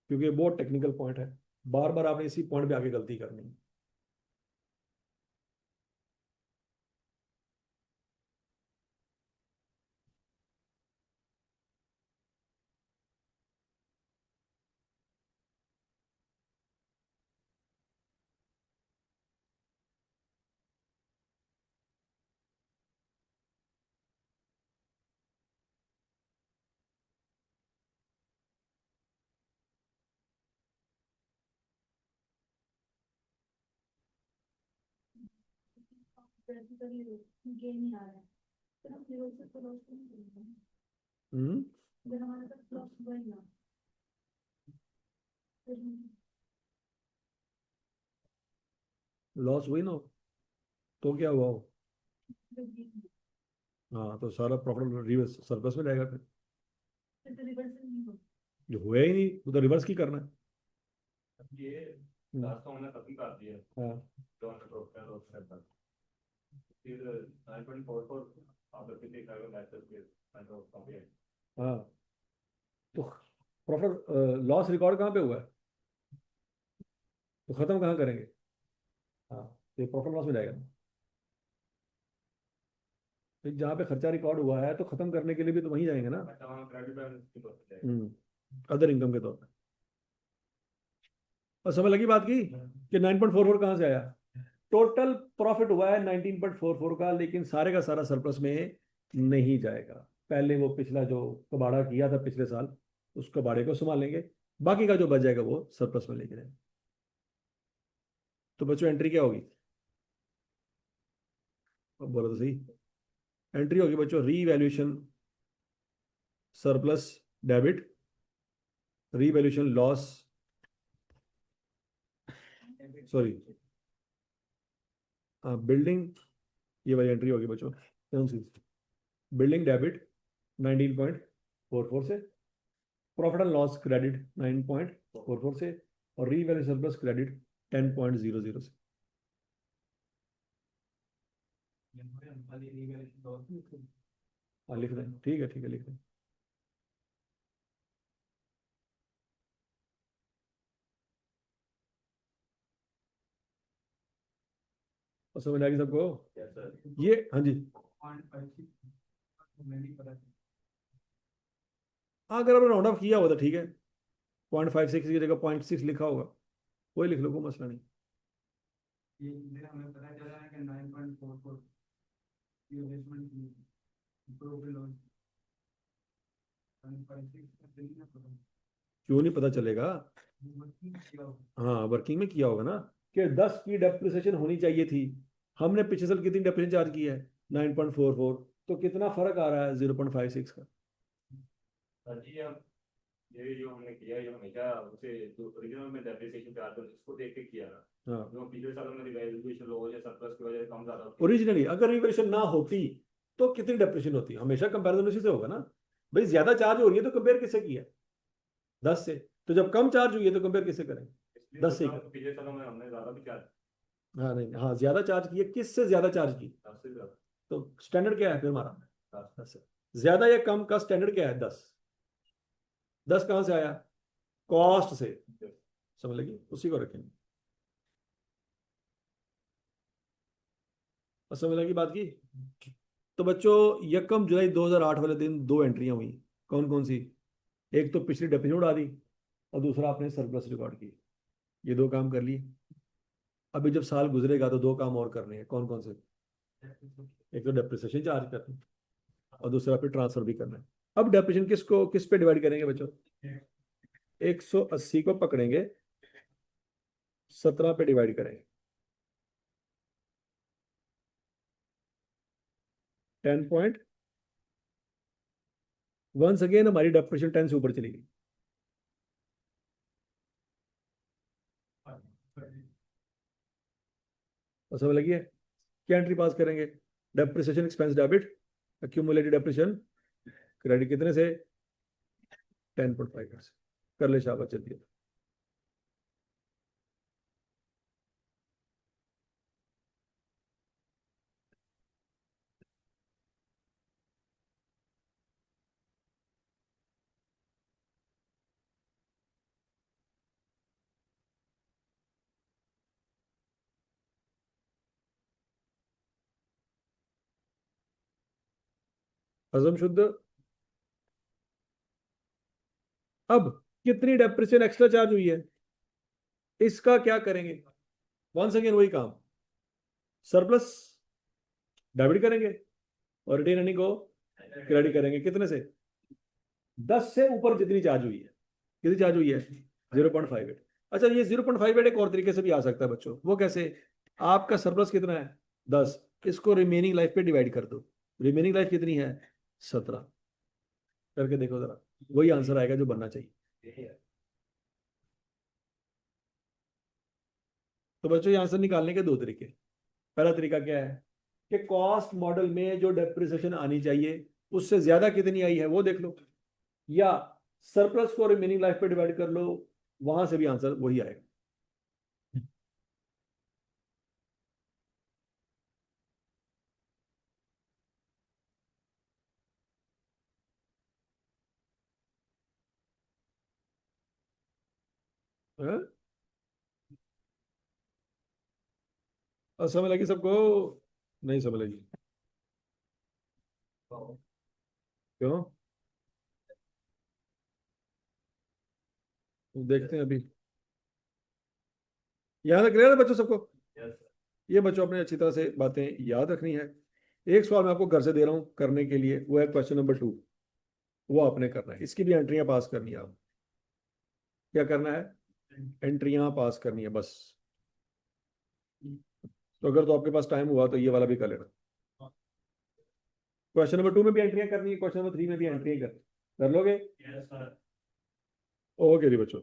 क्योंकि ये बहुत टेक्निकल पॉइंट है। बार बार आपने इसी पॉइंट पे आके गलती करनी है। प्रैक्टिकली गेम ही आ रहा है, तो हम रिवर्सल तो लॉस नहीं करेंगे। हम्म। अगर हमारे पास लॉस हुआ ही ना, फिर लॉस हुई ना हो, तो क्या हुआ हो? फिर हाँ, तो सारा प्रॉफिट रिवर्स सरप्लस में जाएगा फिर। तो रिवर्सल नहीं होगा। जो हुआ ही नहीं वो तो रिवर्स की करना है। अब ये लास्ट तो हमने खत्म कर दिया हाँ। तो हमने प्रॉफिट लॉस करता फिर 9.44 आप लोग कितने कर मैसेज फिर कंप्लीट। हाँ, तो प्रॉफिट लॉस रिकॉर्ड कहाँ पे हुआ है? तो खत्म कहाँ करेंगे? हाँ, तो ये प्रॉफिट लॉस में जाएगा ना। तो जहाँ पे खर्चा रिकॉर्ड हुआ है तो खत्म करने के लिए भी तो वहीं जाएंगे ना। तमाम क्रेडिट बैलेंस की बात है। अदर इनकम के तौर पर। और समझ लगी बात की कि 9.44 कहाँ से आया? टोटल प्रॉफिट हुआ है 19.44 का, लेकिन सारे का सारा सरप्लस में नहीं जाएगा। पहले वो पिछला जो कबाड़ा किया था पिछले साल उस कबाड़े को संभालेंगे, बाकी का जो बच जाएगा वो सरप्लस में लेके जाएंगे। तो बच्चों एंट्री क्या होगी? अब बोलो तो सही। एंट्री होगी बच्चों revaluation surplus debit, revaluation loss, sorry building, ये वाली एंट्री होगी बच्चों। कौन सी? बिल्डिंग डेबिट 19.44 से, प्रॉफिट एंड लॉस क्रेडिट 9.44 से, और रीवैल्यू सरप्लस क्रेडिट 10.00 से। हाँ लिख रहे हैं, ठीक है लिख रहे हैं। और समझ आ गई सबको? ये हाँ जी, अगर आपने राउंड ऑफ किया होगा तो ठीक है, 0.56 की जगह 0.6 लिखा होगा, कोई लिख लो, कोई मसला नहीं। हमें पता चला है कि 9.44 की इन्वेस्टमेंट की प्रॉफिट लॉस 9.6 क्यों नहीं पता चलेगा? हाँ वर्किंग में किया होगा ना, कि 10 की डेप्रिसिएशन होनी चाहिए थी, हमने पिछले साल कितनी डेप्रिसिएशन चार्ज की है? 9.44, तो कितना फर्क आ रहा है 0.56 का? सर जी अब ये जो हमने किया ये हमेशा उसे जो ओरिजिनल में डेप्रिसिएशन चार्ज उसको देख के किया ना, हाँ जो पिछले सालों में रिवैल्यूएशन लो या सरप्लस की वजह से कम ज्यादा होती है। ओरिजिनली अगर रिवैल्यूएशन ना होती तो कितनी डेप्रिसिएशन होती? हमेशा कंपैरिजन उसी से होगा ना भाई, ज्यादा चार्ज हो रही है तो कंपेयर किससे किया? 10 से। तो जब कम चार्ज हुई है तो कंपेयर किससे करें? इसलिए 10 से ही तो करें। पिछले सालों में हमने ज्यादा भी चार्ज हाँ नहीं, हाँ ज्यादा चार्ज की है, किससे ज्यादा चार्ज की? 10 से ज्यादा तो स्टैंडर्ड क्या है फिर हमारा? 10। 10 है। ज्यादा या कम का स्टैंडर्ड क्या है? 10। 10 कहां से आया? कॉस्ट से। समझ लगी? उसी को रखेंगे। और समझ लगी बात की? तो बच्चों 1 जुलाई 2008 वाले दिन दो एंट्रियां हुई, कौन कौन सी? एक तो पिछली डेप्रिसिएशन उड़ा दी, और दूसरा आपने सरप्लस रिकॉर्ड की। ये दो काम कर लिए। अभी जब साल गुजरेगा तो दो काम और करने हैं, कौन कौन से? एक तो डेप्रिसिएशन चार्ज करना है, और दूसरा फिर ट्रांसफर भी करना है। अब डेप्रिसिएशन किस पे डिवाइड करेंगे बच्चों? 180 को पकड़ेंगे, 17 पे डिवाइड करेंगे, 10 पॉइंट। वंस अगेन हमारी डेप्रिसिएशन 10 से ऊपर चली गई। और समझ लगी है? क्या एंट्री पास करेंगे? Depreciation expense debit, accumulated depreciation credit कितने से? 10.5 से। कर ले शाबाश, जल्दी। हजम शुद्ध। अब कितनी डेप्रिसिएशन एक्स्ट्रा चार्ज हुई है, इसका क्या करेंगे? वंस अगेन वही काम, सरप्लस डेबिट करेंगे और रिटेन अर्निंग को क्रेडिट करेंगे। कितने से? 10 से ऊपर जितनी चार्ज हुई है। कितनी चार्ज हुई है? 0.58। अच्छा ये 0.58 एक और तरीके से भी आ सकता है बच्चों, वो कैसे? आपका सरप्लस कितना है? 10, इसको रिमेनिंग लाइफ पे डिवाइड कर दो। रिमेनिंग लाइफ कितनी है? 17। करके देखो जरा, वही आंसर आएगा जो बनना चाहिए। तो बच्चों ये आंसर निकालने के दो तरीके। पहला तरीका क्या है कि कॉस्ट मॉडल में जो डेप्रिसिएशन आनी चाहिए उससे ज्यादा कितनी आई है वो देख लो, या सरप्लस को रिमेनिंग लाइफ पे डिवाइड कर लो, वहां से भी आंसर वही आएगा। हाँ? और समझ लगी सबको? नहीं समझ लगी? क्यों? देखते हैं अभी। याद रख रहे हैं बच्चों सबको? ये बच्चों अपने अच्छी तरह से बातें याद रखनी है। एक सवाल मैं आपको घर से दे रहा हूं करने के लिए, वो है क्वेश्चन नंबर 2। वो आपने करना है, इसकी भी एंट्रियां पास करनी है। आप क्या करना है? एंट्रियां पास करनी है बस। तो अगर तो आपके पास टाइम हुआ तो ये वाला भी कर लेना। क्वेश्चन नंबर 2 में भी एंट्रियां करनी है, क्वेश्चन नंबर 3 में भी एंट्रियां कर लोगे। ओके जी बच्चों।